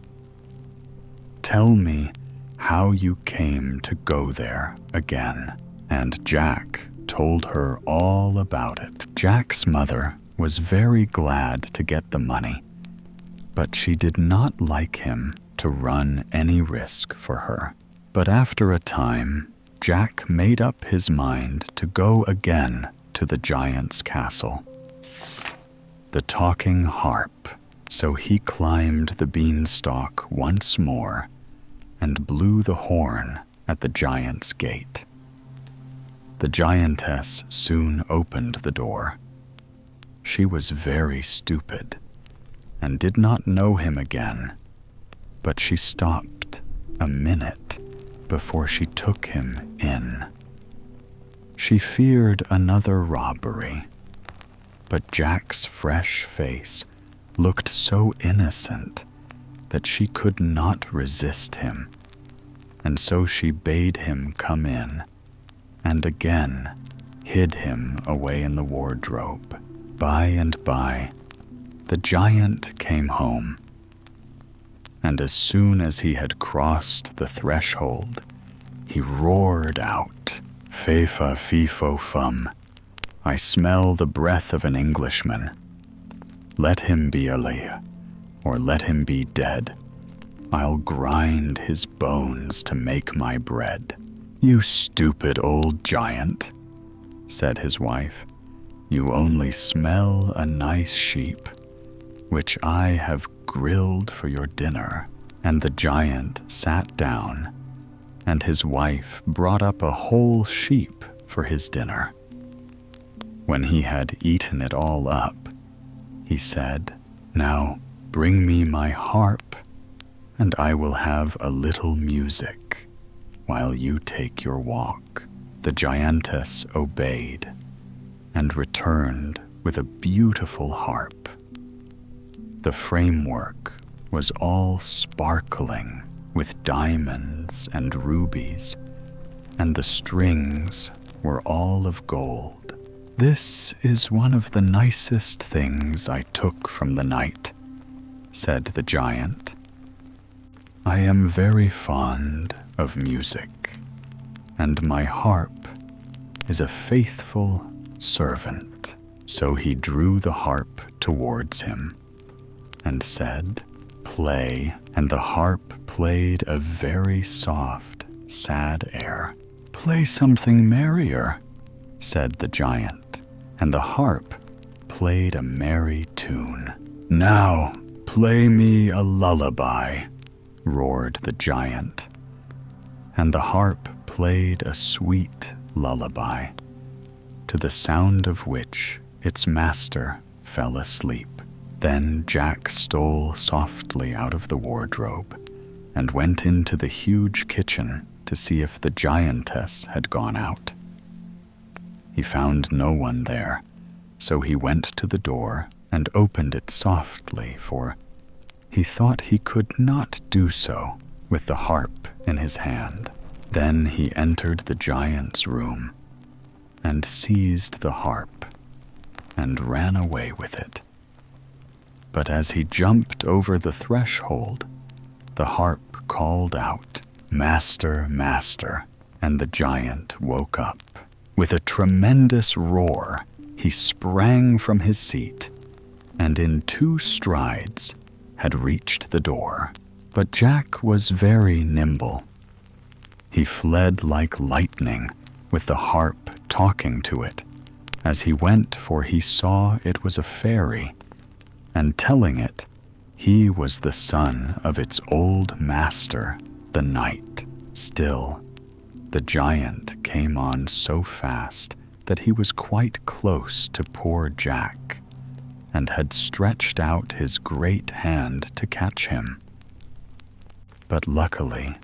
Tell me how you came to go there again." And Jack told her all about it. Jack's mother was very glad to get the money, but she did not like him to run any risk for her. But after a time, Jack made up his mind to go again to the giant's castle. The Talking Harp. So he climbed the beanstalk once more and blew the horn at the giant's gate. The giantess soon opened the door. She was very stupid and did not know him again, but she stopped a minute before she took him in. She feared another robbery, but Jack's fresh face looked so innocent that she could not resist him, and so she bade him come in, and again hid him away in the wardrobe. By and by, the giant came home, and as soon as he had crossed the threshold, he roared out, "Fe-fa, fee-fo, fum, I smell the breath of an Englishman. Let him be alive, or let him be dead. I'll grind his bones to make my bread." "You stupid old giant," said his wife. "You only smell a nice sheep, which I have grilled for your dinner." And the giant sat down, and his wife brought up a whole sheep for his dinner. When he had eaten it all up, he said, "Now bring me my harp, and I will have a little music while you take your walk." The giantess obeyed and returned with a beautiful harp. The framework was all sparkling with diamonds and rubies, and the strings were all of gold. "This is one of the nicest things I took from the night," said the giant. "I am very fond of music, and my harp is a faithful servant." So he drew the harp towards him and said, "Play," and the harp played a very soft, sad air. "Play something merrier," said the giant, and the harp played a merry tune. "Now play me a lullaby," roared the giant, and the harp played a sweet lullaby, to the sound of which its master fell asleep. Then Jack stole softly out of the wardrobe and went into the huge kitchen to see if the giantess had gone out. He found no one there, so he went to the door and opened it softly, for he thought he could not do so with the harp in his hand. Then he entered the giant's room and seized the harp and ran away with it. But as he jumped over the threshold, the harp called out, "Master, master," and the giant woke up. With a tremendous roar, he sprang from his seat, and in 2 strides had reached the door. But Jack was very nimble. He fled like lightning, with the harp talking to it as he went, for he saw it was a fairy, and telling it he was the son of its old master, the knight. Still, the giant came on so fast that he was quite close to poor Jack, and had stretched out his great hand to catch him. But luckily,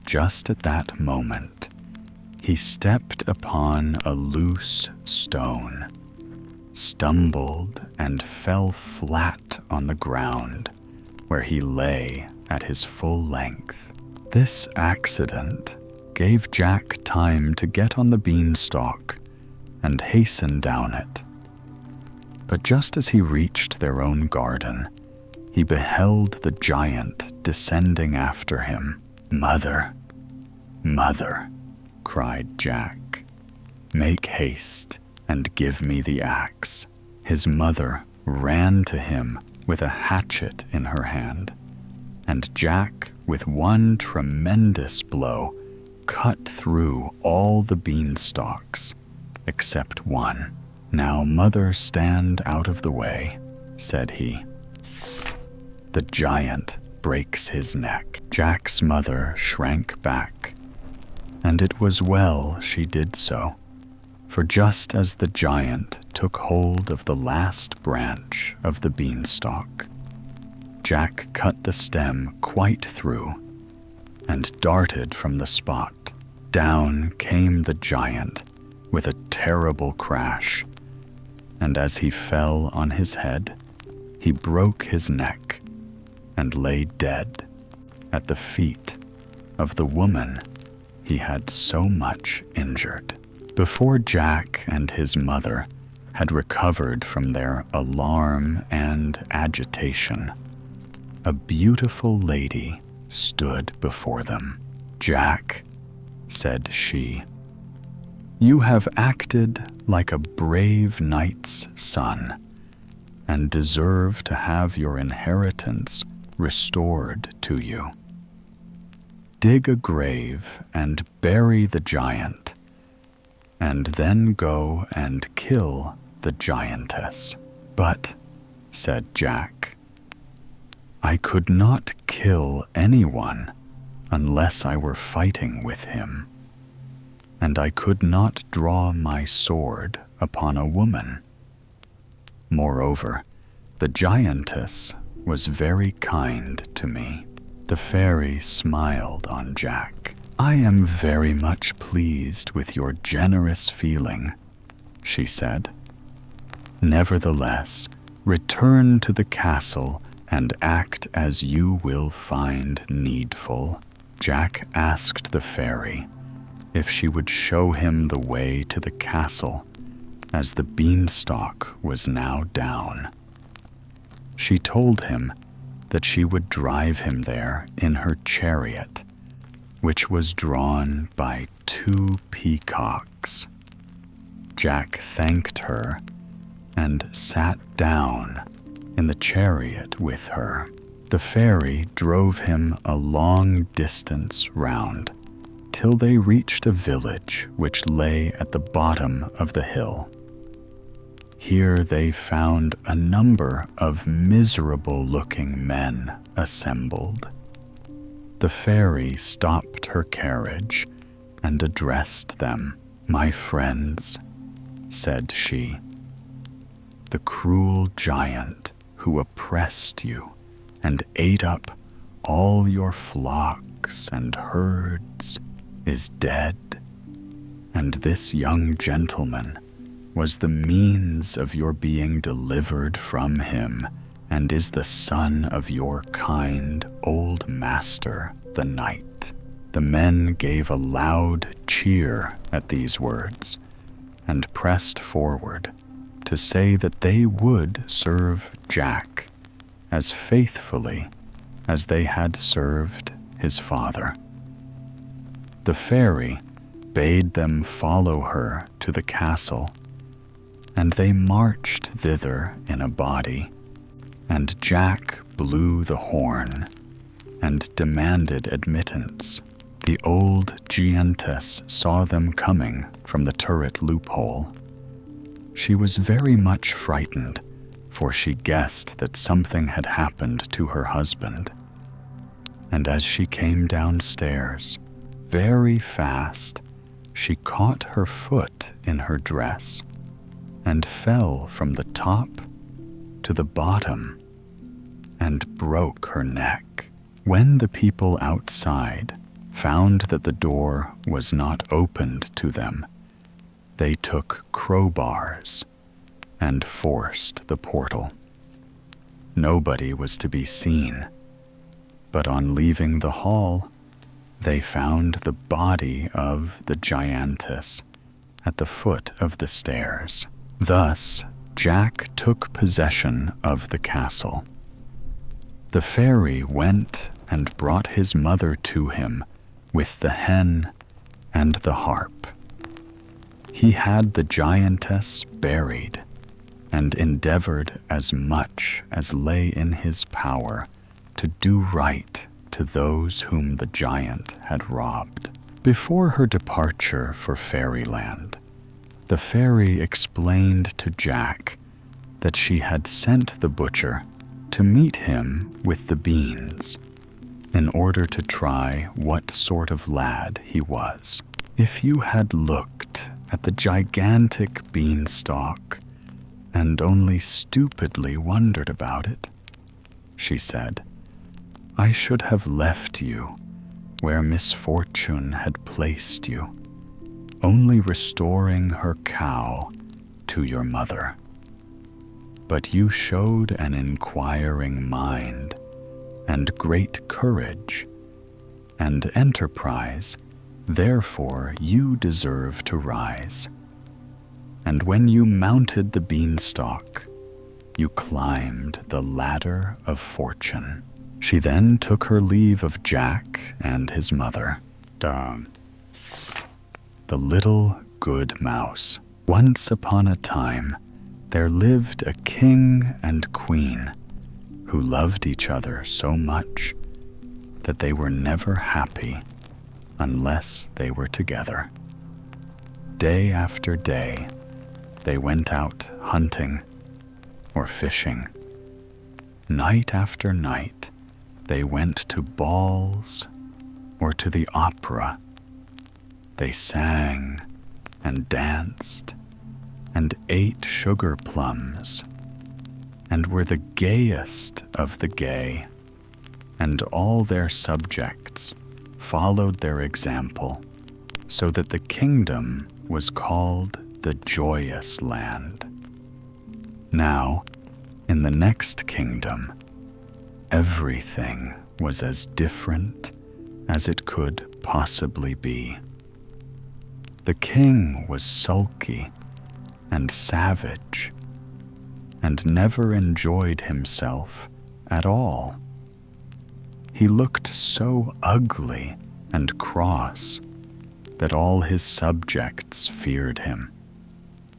just at that moment, he stepped upon a loose stone, stumbled, and fell flat on the ground, where he lay at his full length. This accident gave Jack time to get on the beanstalk and hasten down it. But just as he reached their own garden, he beheld the giant descending after him. "Mother, mother," cried Jack, "make haste and give me the axe." His mother ran to him with a hatchet in her hand, and Jack, with one tremendous blow, cut through all the beanstalks except one. "Now, mother, stand out of the way," said he. "The giant breaks his neck." Jack's mother shrank back, and it was well she did so, for just as the giant took hold of the last branch of the beanstalk, Jack cut the stem quite through and darted from the spot. Down came the giant with a terrible crash, and as he fell on his head, he broke his neck and lay dead at the feet of the woman he had so much injured. Before Jack and his mother had recovered from their alarm and agitation. A beautiful lady stood before them. "Jack," said she, "you have acted like a brave knight's son, and deserve to have your inheritance restored to you. Dig a grave and bury the giant, and then go and kill the giantess." "But," said Jack, "I could not kill anyone unless I were fighting with him, and I could not draw my sword upon a woman. Moreover, the giantess was very kind to me." The fairy smiled on Jack. "I am very much pleased with your generous feeling," she said. "Nevertheless, return to the castle and act as you will find needful." Jack asked the fairy if she would show him the way to the castle, as the beanstalk was now down. She told him that she would drive him there in her chariot, which was drawn by 2 peacocks. Jack thanked her and sat down in the chariot with her. The fairy drove him a long distance round, till they reached a village which lay at the bottom of the hill. Here they found a number of miserable-looking men assembled. The fairy stopped her carriage and addressed them. "My friends," said she, "the cruel giant who oppressed you and ate up all your flocks and herds is dead, and this young gentleman was the means of your being delivered from him, and is the son of your kind old master, the knight." The men gave a loud cheer at these words, and pressed forward to say that they would serve Jack as faithfully as they had served his father. The fairy bade them follow her to the castle, and they marched thither in a body, and Jack blew the horn and demanded admittance. The old giantess saw them coming from the turret loophole. She was very much frightened, for she guessed that something had happened to her husband. And as she came downstairs, very fast, she caught her foot in her dress and fell from the top to the bottom and broke her neck. When the people outside found that the door was not opened to them, they took crowbars and forced the portal. Nobody was to be seen, but on leaving the hall, they found the body of the giantess at the foot of the stairs. Thus, Jack took possession of the castle. The fairy went and brought his mother to him with the hen and the harp. He had the giantess buried, and endeavored as much as lay in his power to do right to those whom the giant had robbed. Before her departure for fairyland, the fairy explained to Jack that she had sent the butcher to meet him with the beans, in order to try what sort of lad he was. "If you had looked at the gigantic beanstalk and only stupidly wondered about it," she said, "I should have left you where misfortune had placed you, only restoring her cow to your mother. But you showed an inquiring mind and great courage and enterprise, therefore you deserve to rise. And when you mounted the beanstalk, you climbed the ladder of fortune. She then took her leave of Jack and his mother. The little good mouse. Once upon a time, there lived a king and queen who loved each other so much that they were never happy unless they were together. Day after day, they went out hunting or fishing. Night after night, they went to balls or to the opera. They sang and danced and ate sugar plums and were the gayest of the gay, and all their subjects followed their example, so that the kingdom was called the Joyous Land. Now, in the next kingdom, everything was as different as it could possibly be. The king was sulky and savage, and never enjoyed himself at all. He looked so ugly and cross that all his subjects feared him,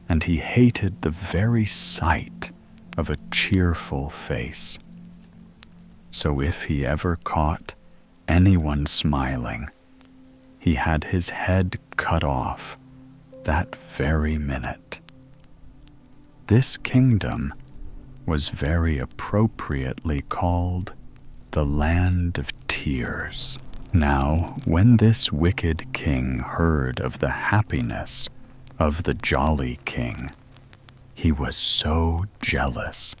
and he hated the very sight of a cheerful face. So if he ever caught anyone smiling, he had his head cut off that very minute. This kingdom was very appropriately called the Land of Tears. Now, when this wicked king heard of the happiness of the jolly king, he was so jealous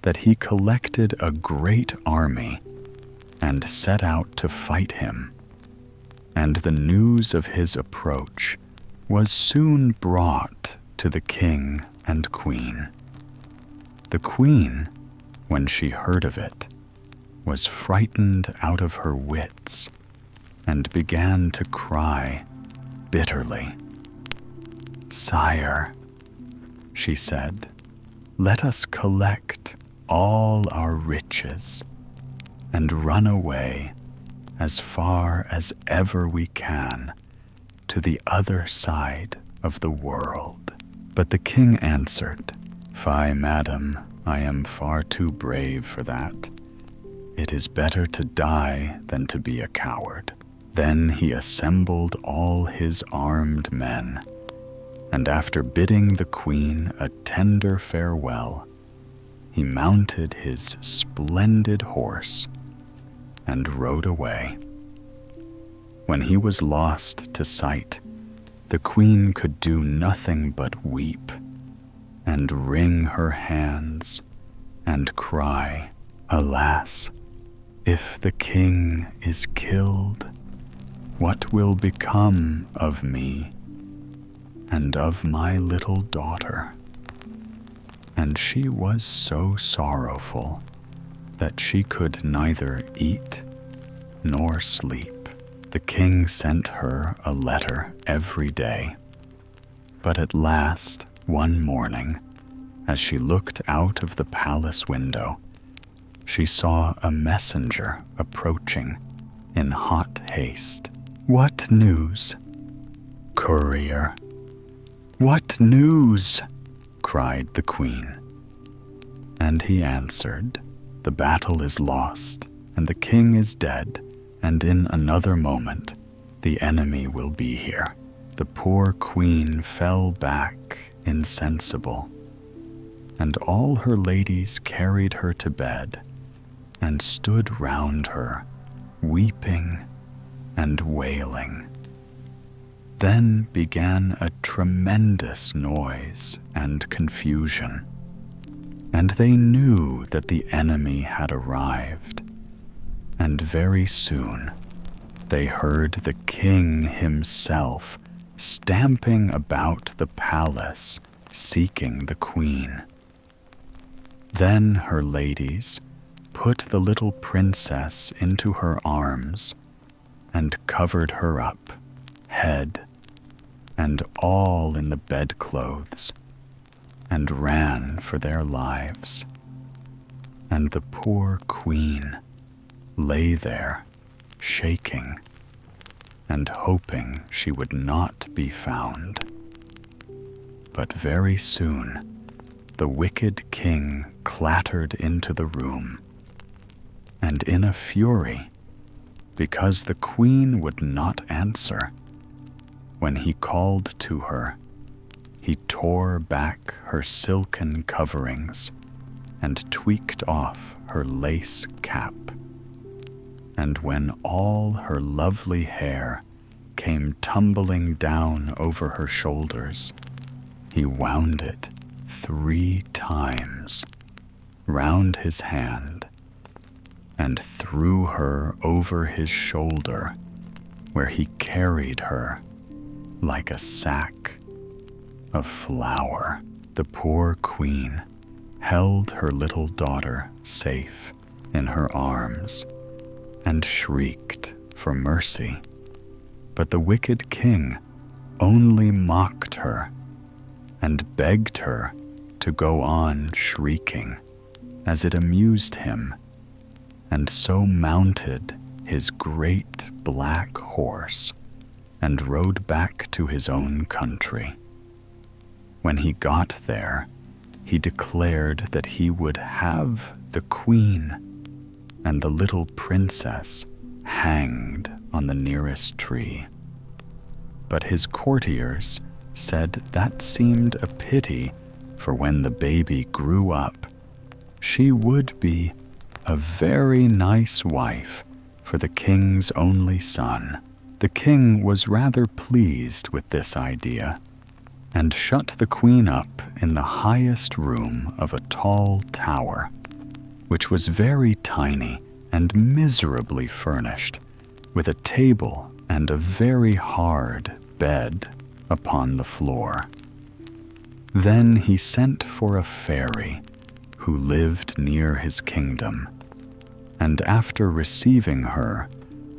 that he collected a great army and set out to fight him. And the news of his approach was soon brought to the king and queen. The queen, when she heard of it, was frightened out of her wits and began to cry bitterly. "Sire," she said, "let us collect all our riches and run away as far as ever we can to the other side of the world." But the king answered, "Fie, madam, I am far too brave for that. It is better to die than to be a coward." Then he assembled all his armed men, and after bidding the queen a tender farewell, he mounted his splendid horse and rode away. When he was lost to sight, the queen could do nothing but weep and wring her hands and cry, "Alas, if the king is killed, what will become of me and of my little daughter?" And she was so sorrowful that she could neither eat nor sleep. The king sent her a letter every day, but at last, one morning, as she looked out of the palace window, she saw a messenger approaching in hot haste. "What news?" "Courier." "What news?" cried the queen. And he answered, "The battle is lost, and the king is dead, and in another moment the enemy will be here." The poor queen fell back insensible, and all her ladies carried her to bed and stood round her, weeping and wailing. Then began a tremendous noise and confusion, and they knew that the enemy had arrived, and very soon they heard the king himself stamping about the palace, seeking the queen. Then her ladies put the little princess into her arms and covered her up, head and all in the bedclothes, and ran for their lives. And the poor queen lay there, shaking, and hoping she would not be found. But very soon, the wicked king clattered into the room, and in a fury, because the queen would not answer, when he called to her, he tore back her silken coverings and tweaked off her lace cap. And when all her lovely hair came tumbling down over her shoulders, he wound it 3 times round his hand and threw her over his shoulder, where he carried her like a sack of flour. The poor queen held her little daughter safe in her arms and shrieked for mercy. But the wicked king only mocked her and begged her to go on shrieking, as it amused him, and so mounted his great black horse and rode back to his own country. When he got there, he declared that he would have the queen and the little princess hanged on the nearest tree. But his courtiers said that seemed a pity, for when the baby grew up, she would be a very nice wife for the king's only son. The king was rather pleased with this idea, and shut the queen up in the highest room of a tall tower, which was very tiny and miserably furnished, with a table and a very hard bed upon the floor. Then he sent for a fairy who lived near his kingdom, and after receiving her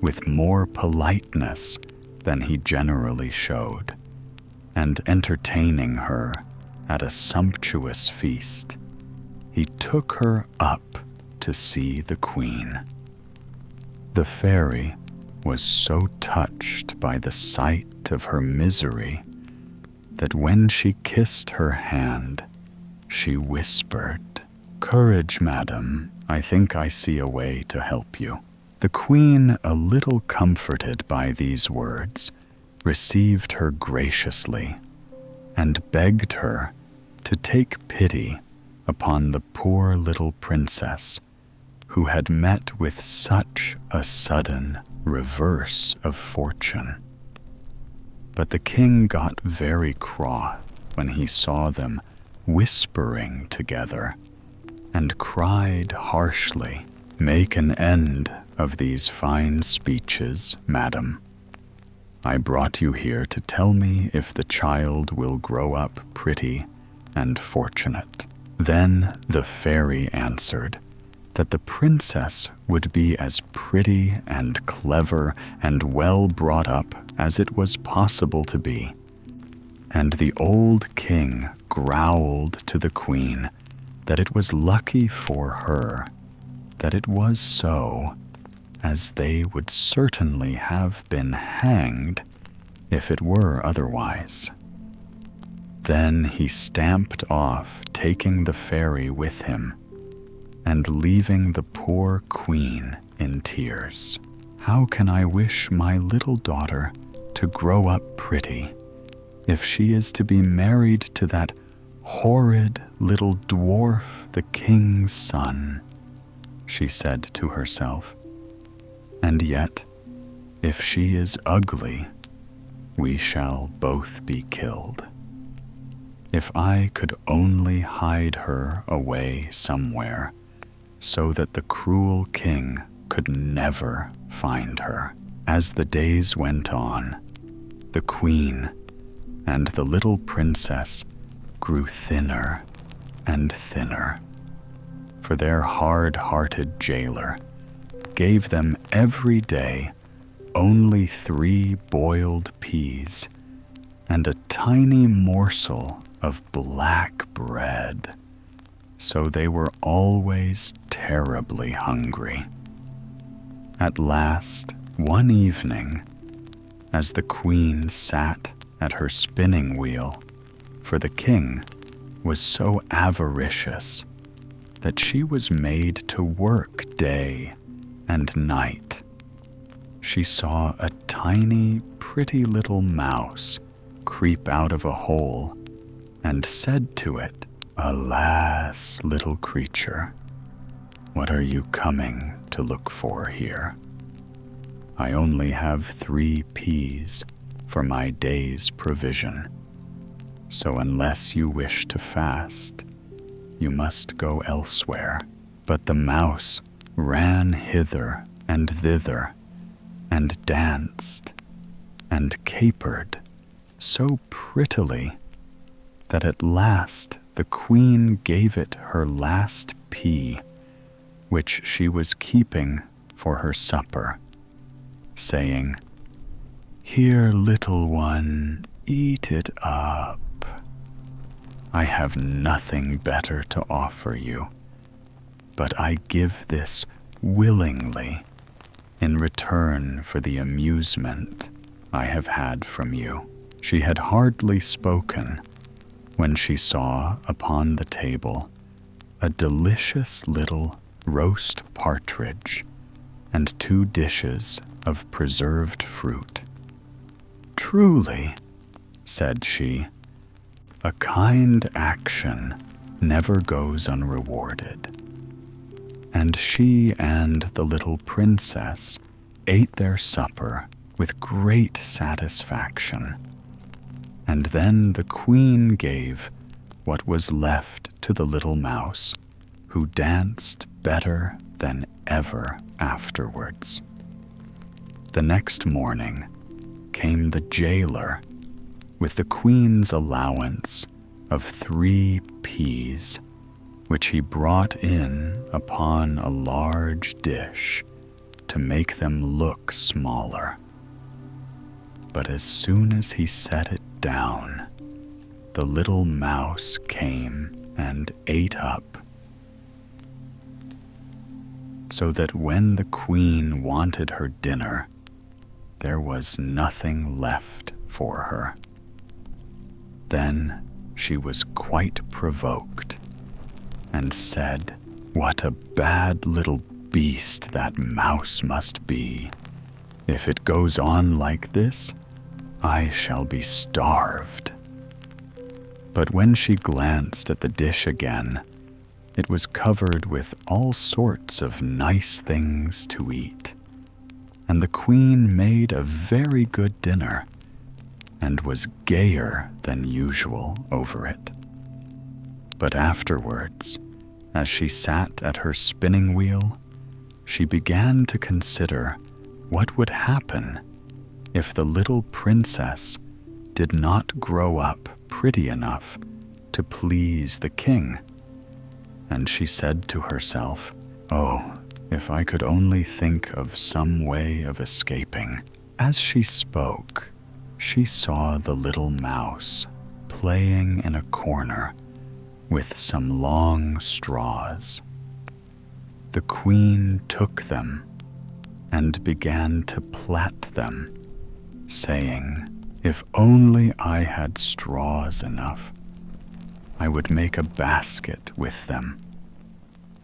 with more politeness than he generally showed, and entertaining her at a sumptuous feast, he took her up to see the queen. The fairy was so touched by the sight of her misery that when she kissed her hand, she whispered, "Courage, madam, I think I see a way to help you." The queen, a little comforted by these words, received her graciously and begged her to take pity upon the poor little princess who had met with such a sudden reverse of fortune. But the king got very cross when he saw them whispering together, and cried harshly, "Make an end of these fine speeches, madam. I brought you here to tell me if the child will grow up pretty and fortunate." Then the fairy answered that the princess would be as pretty and clever and well brought up as it was possible to be. And the old king growled to the queen that it was lucky for her that it was so, as they would certainly have been hanged if it were otherwise. Then he stamped off, taking the fairy with him, and leaving the poor queen in tears. "How can I wish my little daughter to grow up pretty if she is to be married to that horrid little dwarf, the king's son?" she said to herself. "And yet, if she is ugly, we shall both be killed. If I could only hide her away somewhere, so that the cruel king could never find her." As the days went on, the queen and the little princess grew thinner and thinner, for their hard-hearted jailer gave them every day only 3 boiled peas and a tiny morsel of black bread. So they were always terribly hungry. At last, one evening, as the queen sat at her spinning wheel, for the king was so avaricious that she was made to work day and night, she saw a tiny, pretty little mouse creep out of a hole and said to it, "Alas, little creature, what are you coming to look for here? I only have 3 peas for my day's provision, so unless you wish to fast, you must go elsewhere." But the mouse ran hither and thither, and danced and capered so prettily that at last the queen gave it her last pea, which she was keeping for her supper, saying, "Here, little one, eat it up. I have nothing better to offer you, but I give this willingly in return for the amusement I have had from you." She had hardly spoken when she saw upon the table a delicious little roast partridge and 2 dishes of preserved fruit. "Truly," said she, "a kind action never goes unrewarded." And she and the little princess ate their supper with great satisfaction. And then the queen gave what was left to the little mouse, who danced better than ever afterwards. The next morning came the jailer with the queen's allowance of 3 peas, which he brought in upon a large dish to make them look smaller. But as soon as he set it down, the little mouse came and ate up, so that when the queen wanted her dinner, there was nothing left for her. Then she was quite provoked and said, "What a bad little beast that mouse must be. If it goes on like this, I shall be starved." But when she glanced at the dish again, it was covered with all sorts of nice things to eat, and the queen made a very good dinner and was gayer than usual over it. But afterwards, as she sat at her spinning wheel, she began to consider what would happen if the little princess did not grow up pretty enough to please the king. And she said to herself, "Oh, if I could only think of some way of escaping." As she spoke, she saw the little mouse playing in a corner with some long straws. The queen took them and began to plait them, saying, "If only I had straws enough, I would make a basket with them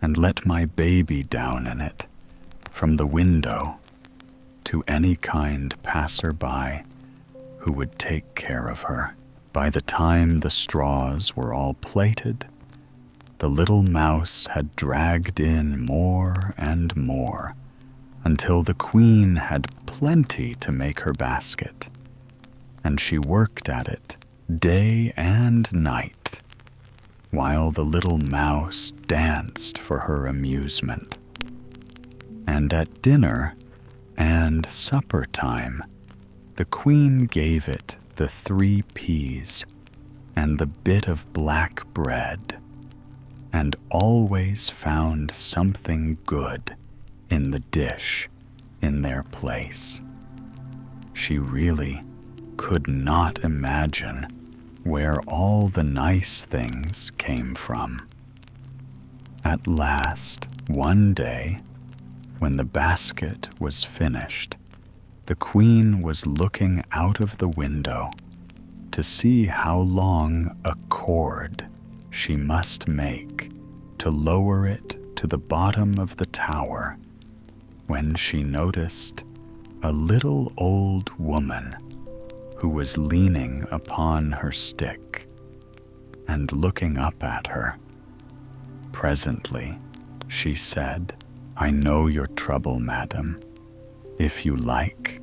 and let my baby down in it from the window to any kind passer-by who would take care of her." By the time the straws were all plaited, the little mouse had dragged in more and more until the queen had plenty to make her basket, and she worked at it day and night, while the little mouse danced for her amusement. And at dinner and supper time, the queen gave it the 3 peas and the bit of black bread, and always found something good in the dish in their place. She really could not imagine where all the nice things came from. At last, one day, when the basket was finished, the queen was looking out of the window to see how long a cord she must make to lower it to the bottom of the tower, when she noticed a little old woman who was leaning upon her stick and looking up at her. Presently, she said, "I know your trouble, madam. If you like,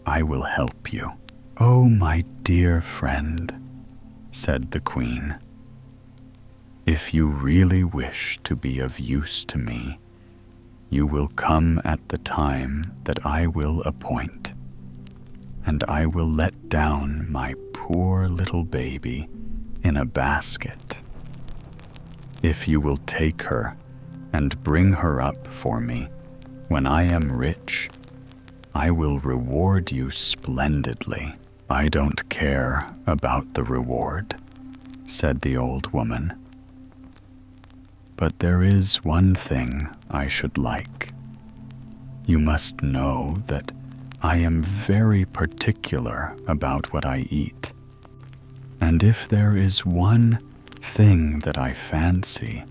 I will help you." "Oh, my dear friend," said the queen, "if you really wish to be of use to me, you will come at the time that I will appoint, and I will let down my poor little baby in a basket. If you will take her and bring her up for me when I am rich, I will reward you splendidly." "I don't care about the reward," said the old woman, "but there is one thing I should like. You must know that I am very particular about what I eat, and if there is one thing that I fancy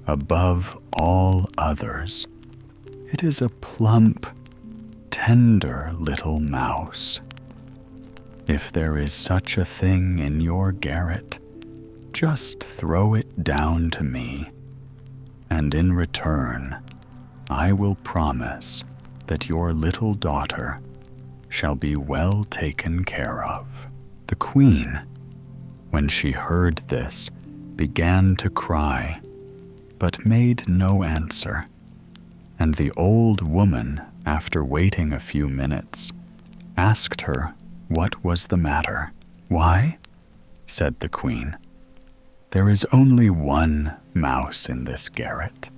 above all others, it is a plump, tender little mouse. If there is such a thing in your garret, just throw it down to me, and in return I will promise that your little daughter shall be well taken care of." The queen, when she heard this, began to cry, but made no answer, and the old woman, after waiting a few minutes, asked her what was the matter. "Why," said the queen, "there is only one mouse in this garret,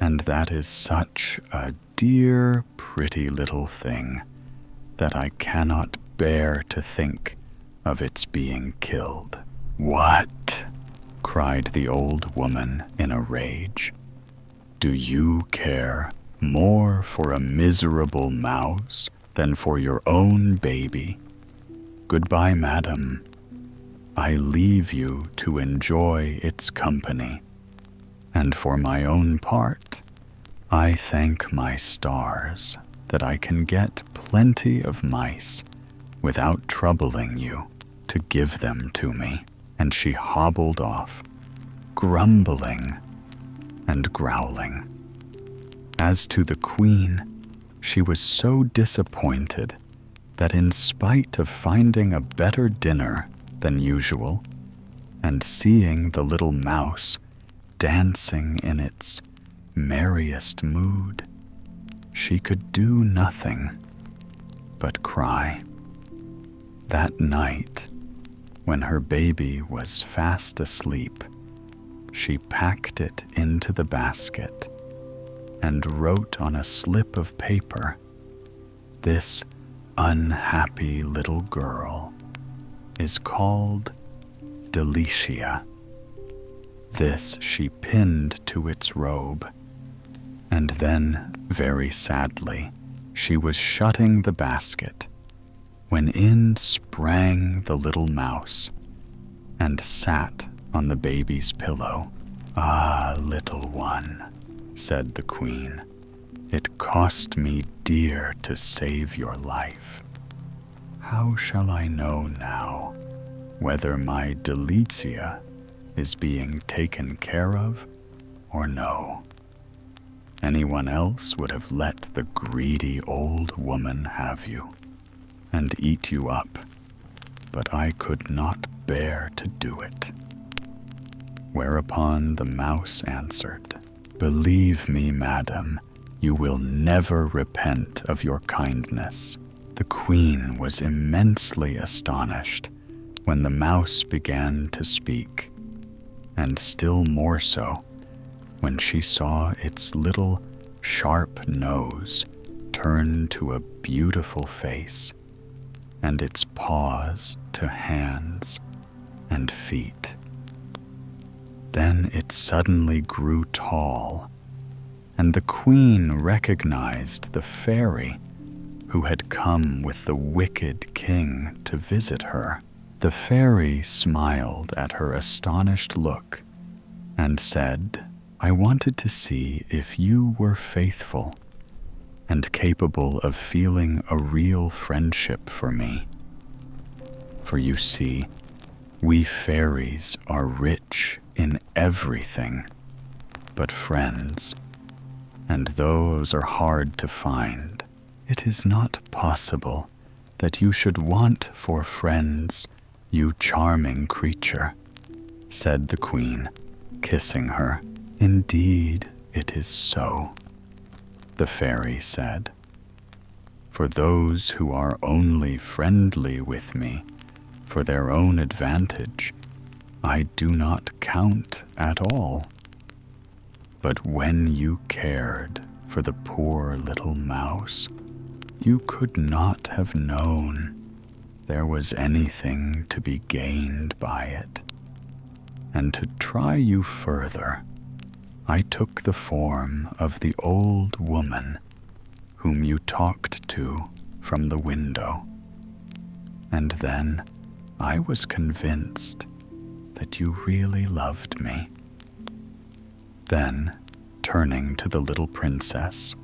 and that is such a dear, pretty little thing that I cannot bear to think of its being killed." "What?" cried the old woman in a rage. "Do you care more for a miserable mouse than for your own baby? Goodbye, madam. I leave you to enjoy its company, and for my own part, I thank my stars that I can get plenty of mice without troubling you to give them to me." And she hobbled off, grumbling and growling. As to the queen, she was so disappointed that in spite of finding a better dinner than usual, and seeing the little mouse dancing in its merriest mood, she could do nothing but cry. That night, when her baby was fast asleep, she packed it into the basket and wrote on a slip of paper, "This unhappy little girl is called Delicia." This she pinned to its robe, and then, very sadly, she was shutting the basket when in sprang the little mouse and sat on the baby's pillow. "Ah, little one," said the queen, "it cost me dear to save your life. How shall I know now whether my Delicia is being taken care of or no? Anyone else would have let the greedy old woman have you and eat you up, but I could not bear to do it." Whereupon the mouse answered, "Believe me, madam, you will never repent of your kindness." The queen was immensely astonished when the mouse began to speak, and still more so when she saw its little sharp nose turn to a beautiful face, and its paws to hands and feet. Then it suddenly grew tall, and the queen recognized the fairy who had come with the wicked king to visit her. The fairy smiled at her astonished look and said, "I wanted to see if you were faithful and capable of feeling a real friendship for me. For you see, we fairies are rich in everything but friends, and those are hard to find. It is not possible that you should want for friends, you charming creature," said the queen, kissing her. "Indeed, it is so," the fairy said. "For those who are only friendly with me for their own advantage, I do not count at all. But when you cared for the poor little mouse, you could not have known there was anything to be gained by it. And to try you further, I took the form of the old woman whom you talked to from the window. And then I was convinced that you really loved me." Then, turning to the little princess,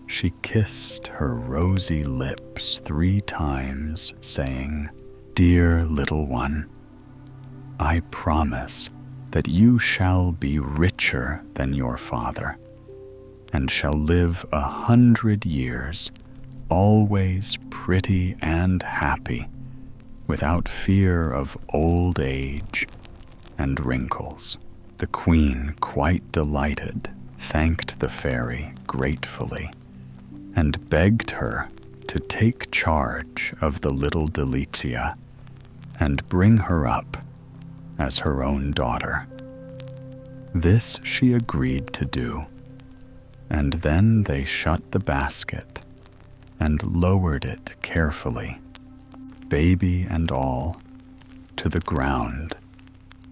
she kissed her rosy lips 3 times, saying, "Dear little one, I promise that you shall be richer than your father, and shall live 100 years, always pretty and happy, without fear of old age and wrinkles." The queen, quite delighted, thanked the fairy gratefully and begged her to take charge of the little Delicia and bring her up as her own daughter. This she agreed to do, and then they shut the basket and lowered it carefully, baby and all, to the ground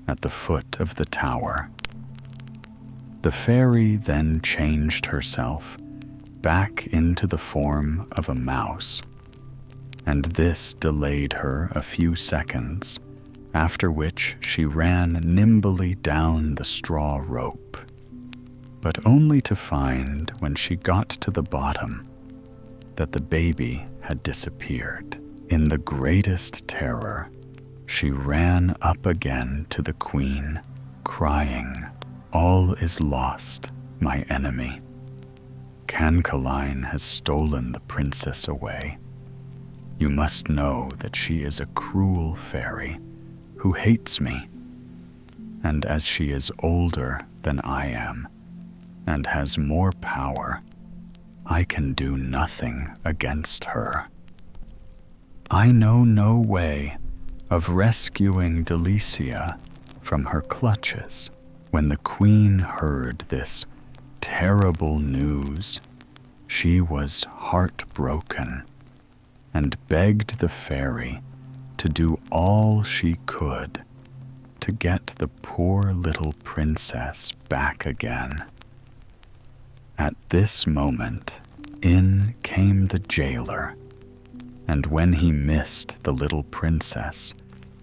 at the foot of the tower. The fairy then changed herself back into the form of a mouse, and this delayed her a few seconds, after which she ran nimbly down the straw rope, but only to find, when she got to the bottom, that the baby had disappeared. In the greatest terror, she ran up again to the queen, crying, "All is lost, my enemy. Cancaline has stolen the princess away. You must know that she is a cruel fairy who hates me, and as she is older than I am and has more power, I can do nothing against her. I know no way of rescuing Delicia from her clutches." When the queen heard this terrible news, she was heartbroken and begged the fairy to do all she could to get the poor little princess back again. At this moment, in came the jailer, and when he missed the little princess,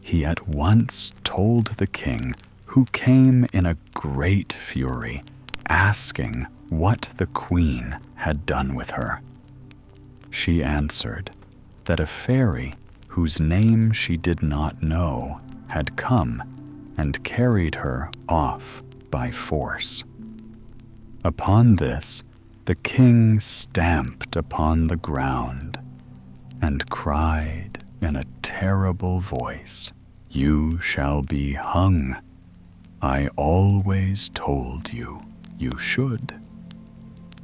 he at once told the king, who came in a great fury, asking what the queen had done with her. She answered that a fairy whose name she did not know had come and carried her off by force. Upon this, the king stamped upon the ground and cried in a terrible voice, "You shall be hung. I always told you you should."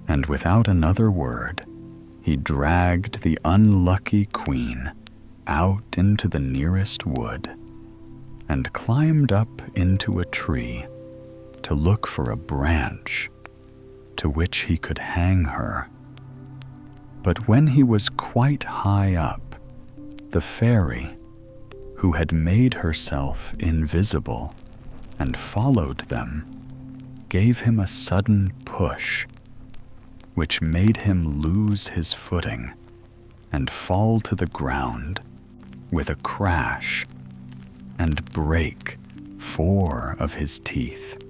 And without another word, he dragged the unlucky queen out into the nearest wood and climbed up into a tree to look for a branch to which he could hang her. But when he was quite high up, The fairy, who had made herself invisible and followed them, gave him a sudden push, which made him lose his footing and fall to the ground with a crash and break 4 of his teeth.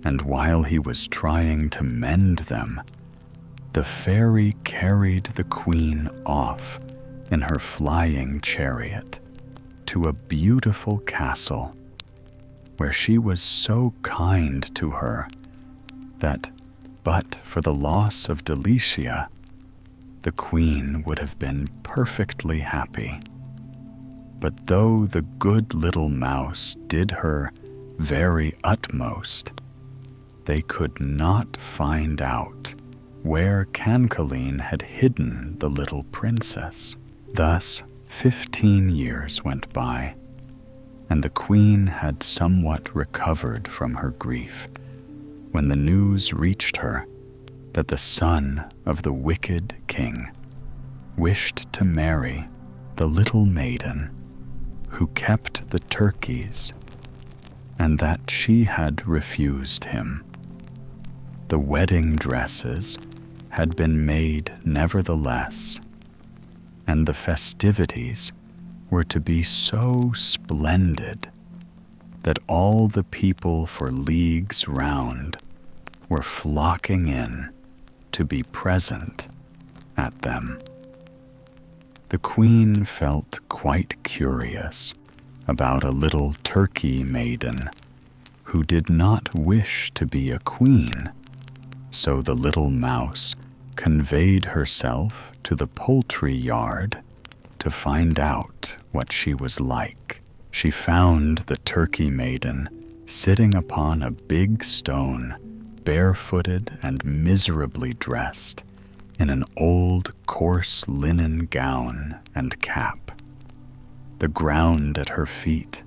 And while he was trying to mend them, the fairy carried the queen off in her flying chariot to a beautiful castle, where she was so kind to her that, but for the loss of Delicia, the queen would have been perfectly happy. But though the good little mouse did her very utmost, they could not find out where Cancaline had hidden the little princess. Thus 15 years went by, and the queen had somewhat recovered from her grief when the news reached her that the son of the wicked king wished to marry the little maiden who kept the turkeys, and that she had refused him. The wedding dresses had been made nevertheless, and the festivities were to be so splendid that all the people for leagues round were flocking in to be present at them. The queen felt quite curious about a little turkey maiden who did not wish to be a queen, so the little mouse conveyed herself to the poultry yard to find out what she was like. She found the turkey maiden sitting upon a big stone, barefooted and miserably dressed in an old coarse linen gown and cap. The ground at her feet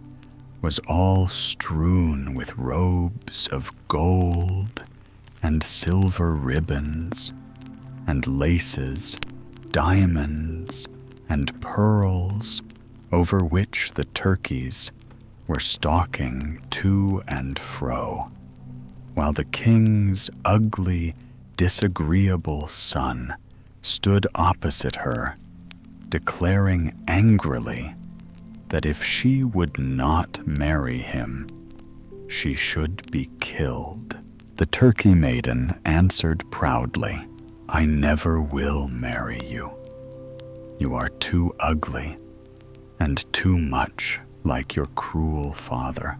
was all strewn with robes of gold and silver ribbons and laces, diamonds and pearls, over which the turkeys were stalking to and fro, while the king's ugly, disagreeable son stood opposite her, declaring angrily that if she would not marry him, she should be killed. The turkey maiden answered proudly, "I never will marry you. You are too ugly and too much like your cruel father.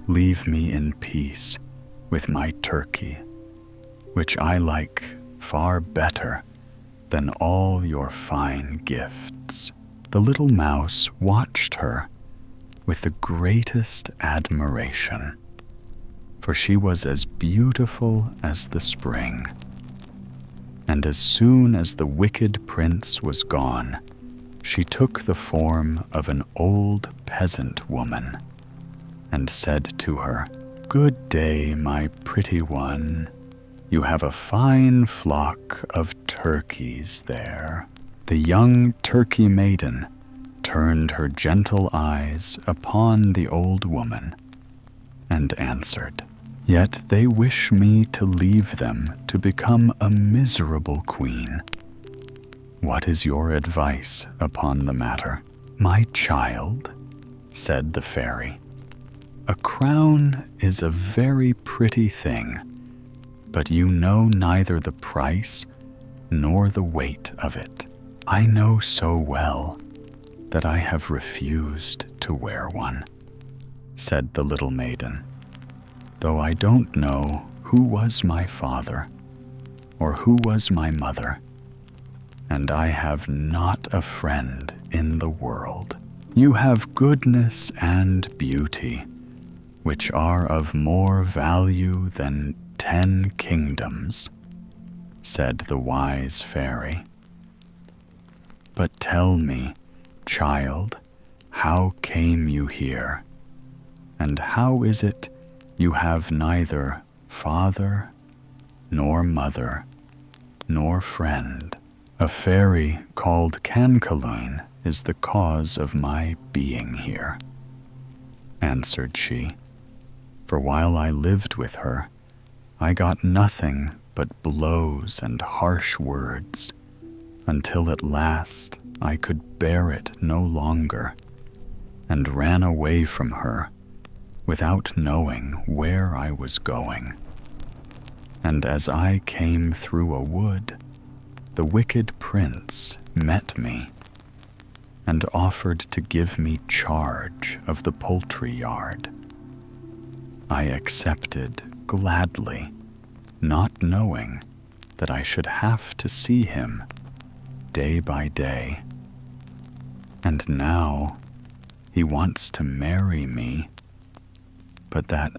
Leave me in peace with my turkey, which I like far better than all your fine gifts." The little mouse watched her with the greatest admiration, for she was as beautiful as the spring. And as soon as the wicked prince was gone, she took the form of an old peasant woman and said to her, "Good day, my pretty one. You have a fine flock of turkeys there." The young turkey maiden turned her gentle eyes upon the old woman and answered, "Yet they wish me to leave them to become a miserable queen. What is your advice upon the matter?" "My child," said the fairy, "a crown is a very pretty thing, but you know neither the price nor the weight of it. I know so well that I have refused to wear one," said the little maiden, "though I don't know who was my father or who was my mother, and I have not a friend in the world. You have goodness and beauty, which are of more value than 10 kingdoms," said the wise fairy. "But tell me, child, how came you here? And how is it you have neither father, nor mother, nor friend?" A fairy called Cancaline is the cause of my being here," answered she. "For while I lived with her, I got nothing but blows and harsh words, until at last I could bear it no longer, and ran away from her without knowing where I was going. And as I came through a wood, the wicked prince met me and offered to give me charge of the poultry yard. I accepted gladly, not knowing that I should have to see him day by day. And now he wants to marry me, but that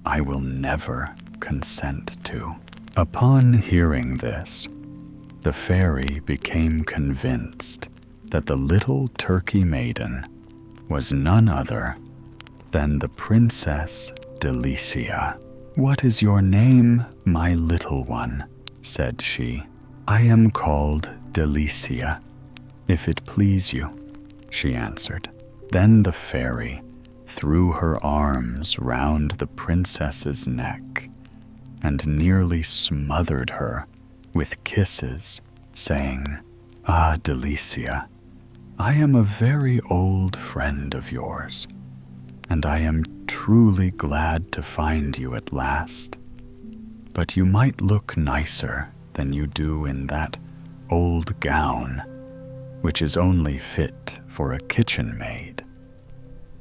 I will never consent to." Upon hearing this, the fairy became convinced that the little turkey maiden was none other than the Princess Delicia. "What is your name, my little one?" said she. "I am called Delicia, if it please you," she answered. Then the fairy threw her arms round the princess's neck and nearly smothered her with kisses, saying, "Ah, Delicia, I am a very old friend of yours, and I am truly glad to find you at last. But you might look nicer than you do in that old gown, which is only fit for a kitchen maid.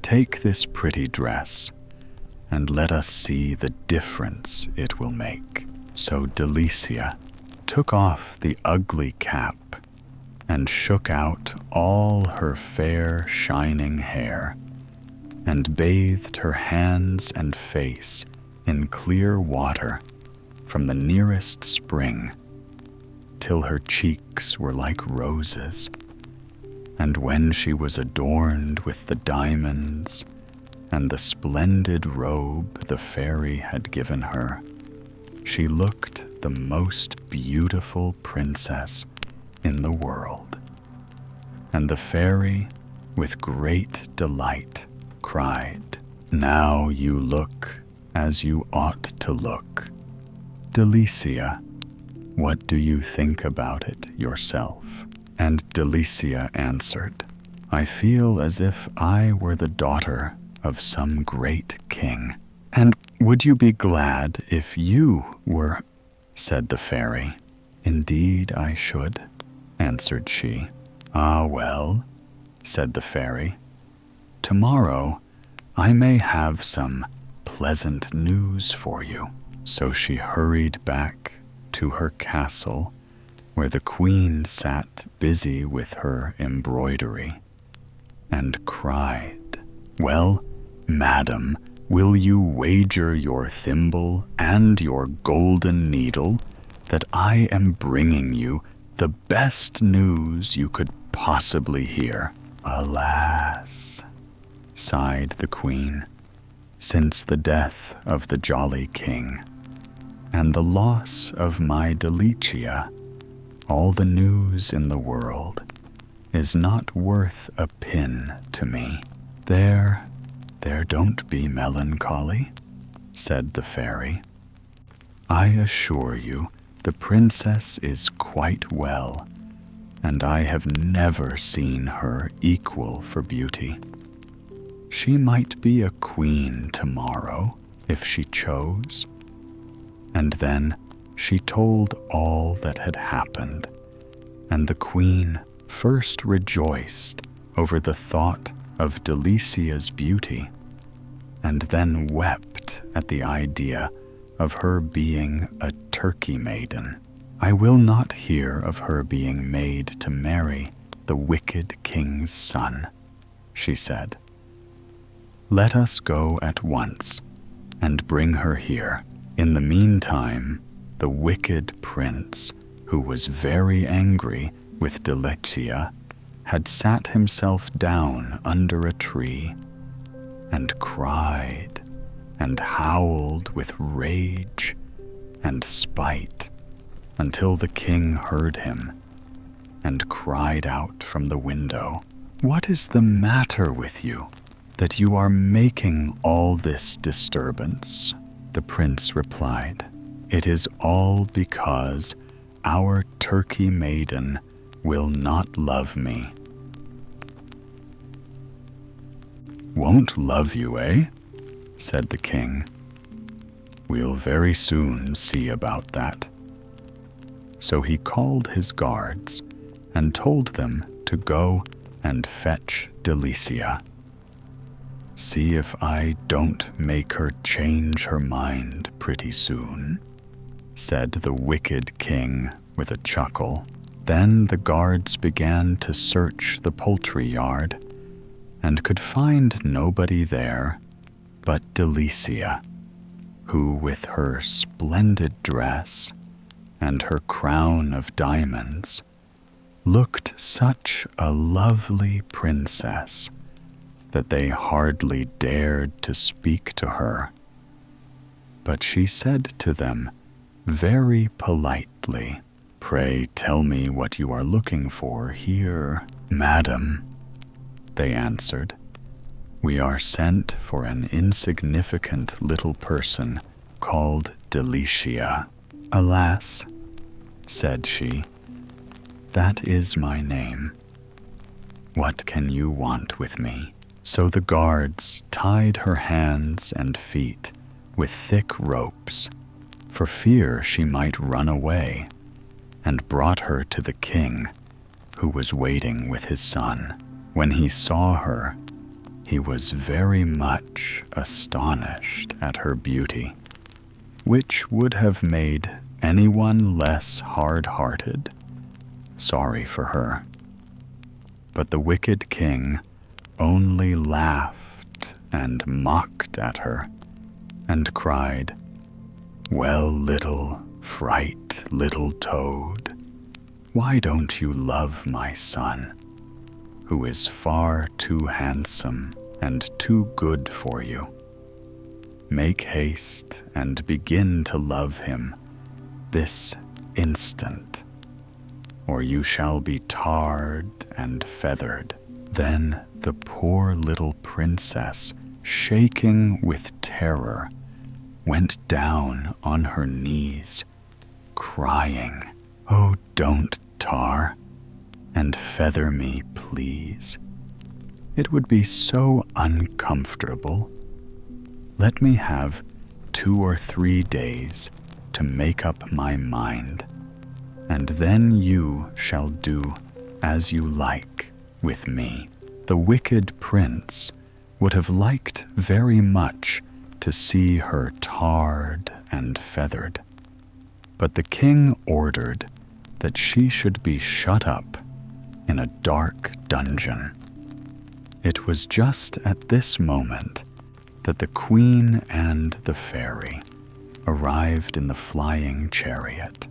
Take this pretty dress, and let us see the difference it will make." So Delicia took off the ugly cap and shook out all her fair shining hair, and bathed her hands and face in clear water from the nearest spring, till her cheeks were like roses. And when she was adorned with the diamonds and the splendid robe the fairy had given her, she looked the most beautiful princess in the world. And the fairy, with great delight, cried, "Now you look as you ought to look. Delicia, what do you think about it yourself?" And Delicia answered, "I feel as if I were the daughter of some great king." "And would you be glad if you were?" said the fairy. "Indeed I should," answered she. "Ah, well," said the fairy, "tomorrow I may have some pleasant news for you." So she hurried back to her castle, where the queen sat busy with her embroidery, and cried, "Well, madam, will you wager your thimble and your golden needle that I am bringing you the best news you could possibly hear?" "Alas," sighed the queen, "since the death of the jolly king and the loss of my Delicia, all the news in the world is not worth a pin to me." There, don't be melancholy," said the fairy. "I assure you the princess is quite well, and I have never seen her equal for beauty. She might be a queen tomorrow if she chose." And then she told all that had happened, and the queen first rejoiced over the thought of Delicia's beauty, and then wept at the idea of her being a turkey maiden. "I will not hear of her being made to marry the wicked king's son," she said. "Let us go at once and bring her here." In the meantime, the wicked prince, who was very angry with Delicia, had sat himself down under a tree and cried and howled with rage and spite until the king heard him and cried out from the window, "What is the matter with you, that you are making all this disturbance?" The prince replied, "It is all because our turkey maiden will not love me." "Won't love you, eh?" said the king. "We'll very soon see about that." So he called his guards and told them to go and fetch Delicia. "See if I don't make her change her mind pretty soon," said the wicked king with a chuckle. Then the guards began to search the poultry yard and could find nobody there but Delicia, who with her splendid dress and her crown of diamonds looked such a lovely princess that they hardly dared to speak to her. But she said to them very politely, "Pray tell me what you are looking for here." "Madam," they answered, "we are sent for an insignificant little person called Delicia." "Alas," said she, "that is my name. What can you want with me?" So the guards tied her hands and feet with thick ropes, for fear she might run away, and brought her to the king, who was waiting with his son. When he saw her, he was very much astonished at her beauty, which would have made anyone less hard-hearted sorry for her. But the wicked king only laughed and mocked at her, and cried, "Well, little fright, little toad, why don't you love my son, who is far too handsome and too good for you? Make haste and begin to love him this instant, or you shall be tarred and feathered." Then the poor little princess, shaking with terror, went down on her knees, crying, "Oh, don't tar and feather me, please. It would be so uncomfortable. Let me have 2 or 3 days to make up my mind, and then you shall do as you like with me." The wicked prince would have liked very much to see her tarred and feathered, but the king ordered that she should be shut up in a dark dungeon. It was just at this moment that the queen and the fairy arrived in the flying chariot,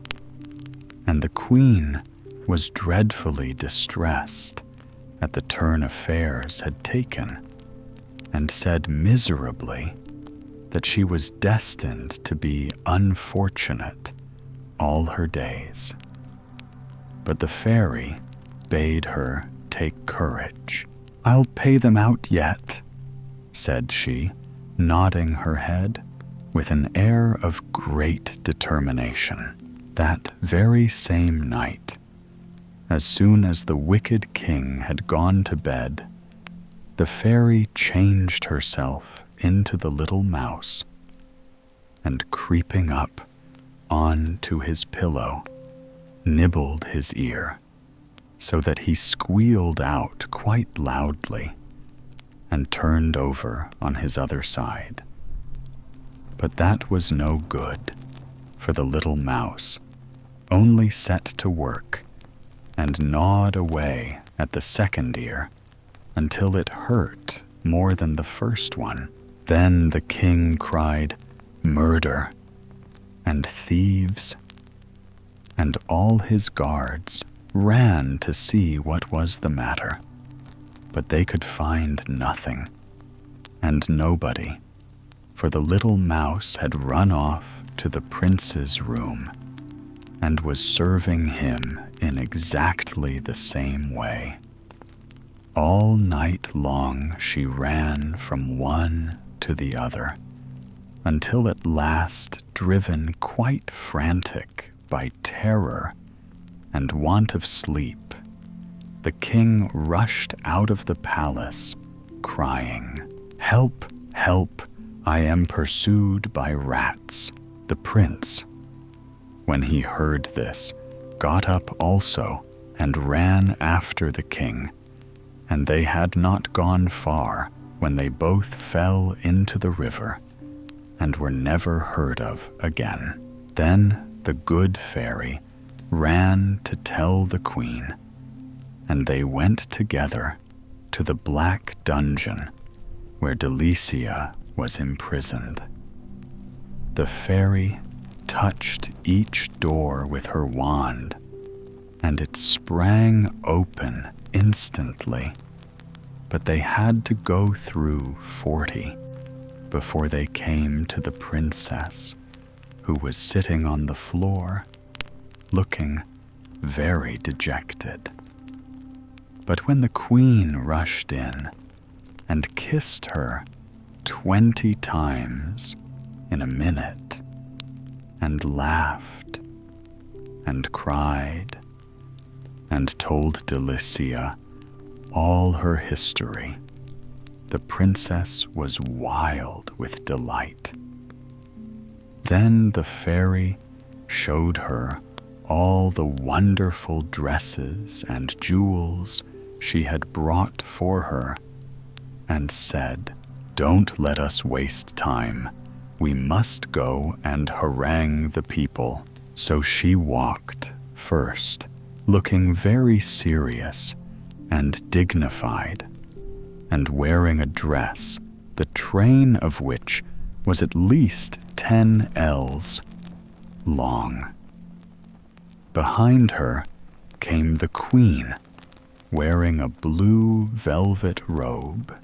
and the queen was dreadfully distressed at the turn affairs had taken, and said miserably that she was destined to be unfortunate all her days. But the fairy bade her take courage. "I'll pay them out yet," said she, nodding her head with an air of great determination. That very same night, as soon as the wicked king had gone to bed, the fairy changed herself into the little mouse, and creeping up on to his pillow, nibbled his ear, so that he squealed out quite loudly, and turned over on his other side. But that was no good, for the little mouse only set to work and gnawed away at the second ear until it hurt more than the first one. Then the king cried, "Murder!" and "Thieves!" and all his guards ran to see what was the matter, but they could find nothing, and nobody, for the little mouse had run off to the prince's room and was serving him in exactly the same way. All night long she ran from one to the other, until at last, driven quite frantic by terror and want of sleep, the king rushed out of the palace, crying, "Help, help, I am pursued by rats." The prince, when he heard this, got up also and ran after the king, and they had not gone far when they both fell into the river and were never heard of again. Then the good fairy ran to tell the queen, and they went together to the black dungeon where Delicia was imprisoned. The fairy touched each door with her wand, and it sprang open instantly, but they had to go through 40 before they came to the princess, who was sitting on the floor, looking very dejected. But when the queen rushed in and kissed her 20 times in a minute, and laughed and cried and told Delicia all her history, the princess was wild with delight. Then the fairy showed her all the wonderful dresses and jewels she had brought for her, and said, "Don't let us waste time. We must go and harangue the people." So she walked first, looking very serious and dignified, and wearing a dress, the train of which was at least 10 ells long. Behind her came the queen, wearing a blue velvet robe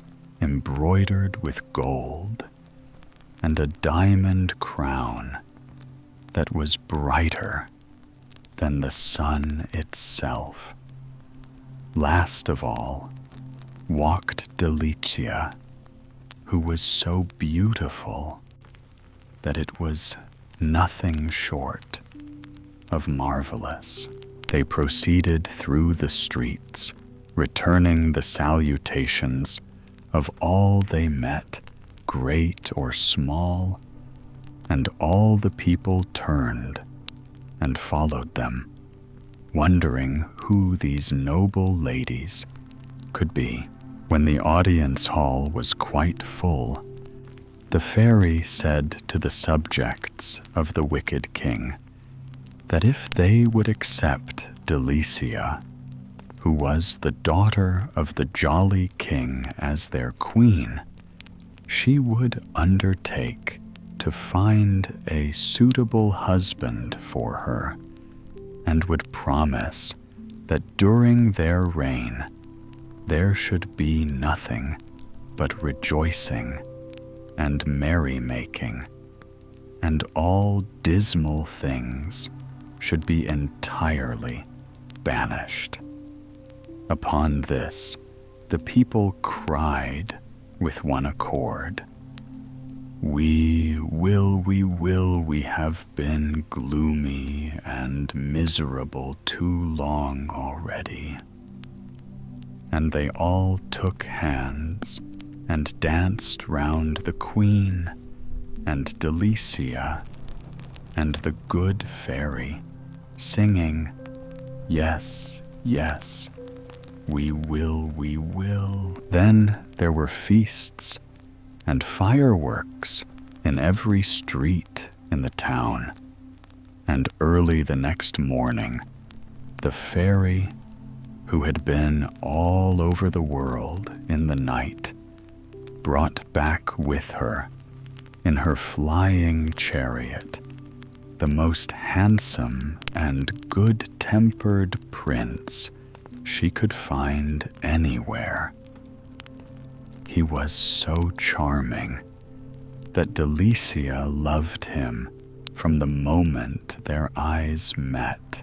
embroidered with gold, and a diamond crown that was brighter than the sun itself. Last of all walked Delicia, who was so beautiful that it was nothing short of marvelous. They proceeded through the streets, returning the salutations of all they met, great or small, and all the people turned and followed them, wondering who these noble ladies could be. When the audience hall was quite full, the fairy said to the subjects of the wicked king that if they would accept Delicia, who was the daughter of the jolly king, as their queen, she would undertake to find a suitable husband for her, and would promise that during their reign there should be nothing but rejoicing and merrymaking, and all dismal things should be entirely banished. Upon this, the people cried with one accord, we will, we have been gloomy and miserable too long already." And they all took hands and danced round the queen and Delicia and the good fairy, singing, "Yes, yes, we will, we will." Then there were feasts and fireworks in every street in the town, and early the next morning, the fairy, who had been all over the world in the night, brought back with her, in her flying chariot, the most handsome and good-tempered prince she could find anywhere. He was so charming that Delicia loved him from the moment their eyes met,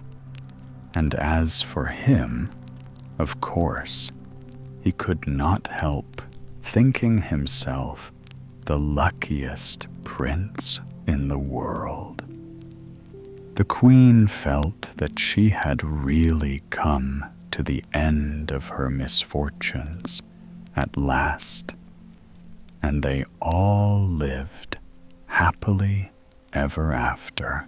and as for him, of course, he could not help thinking himself the luckiest prince in the world. The queen felt that she had really come to the end of her misfortunes at last, and they all lived happily ever after.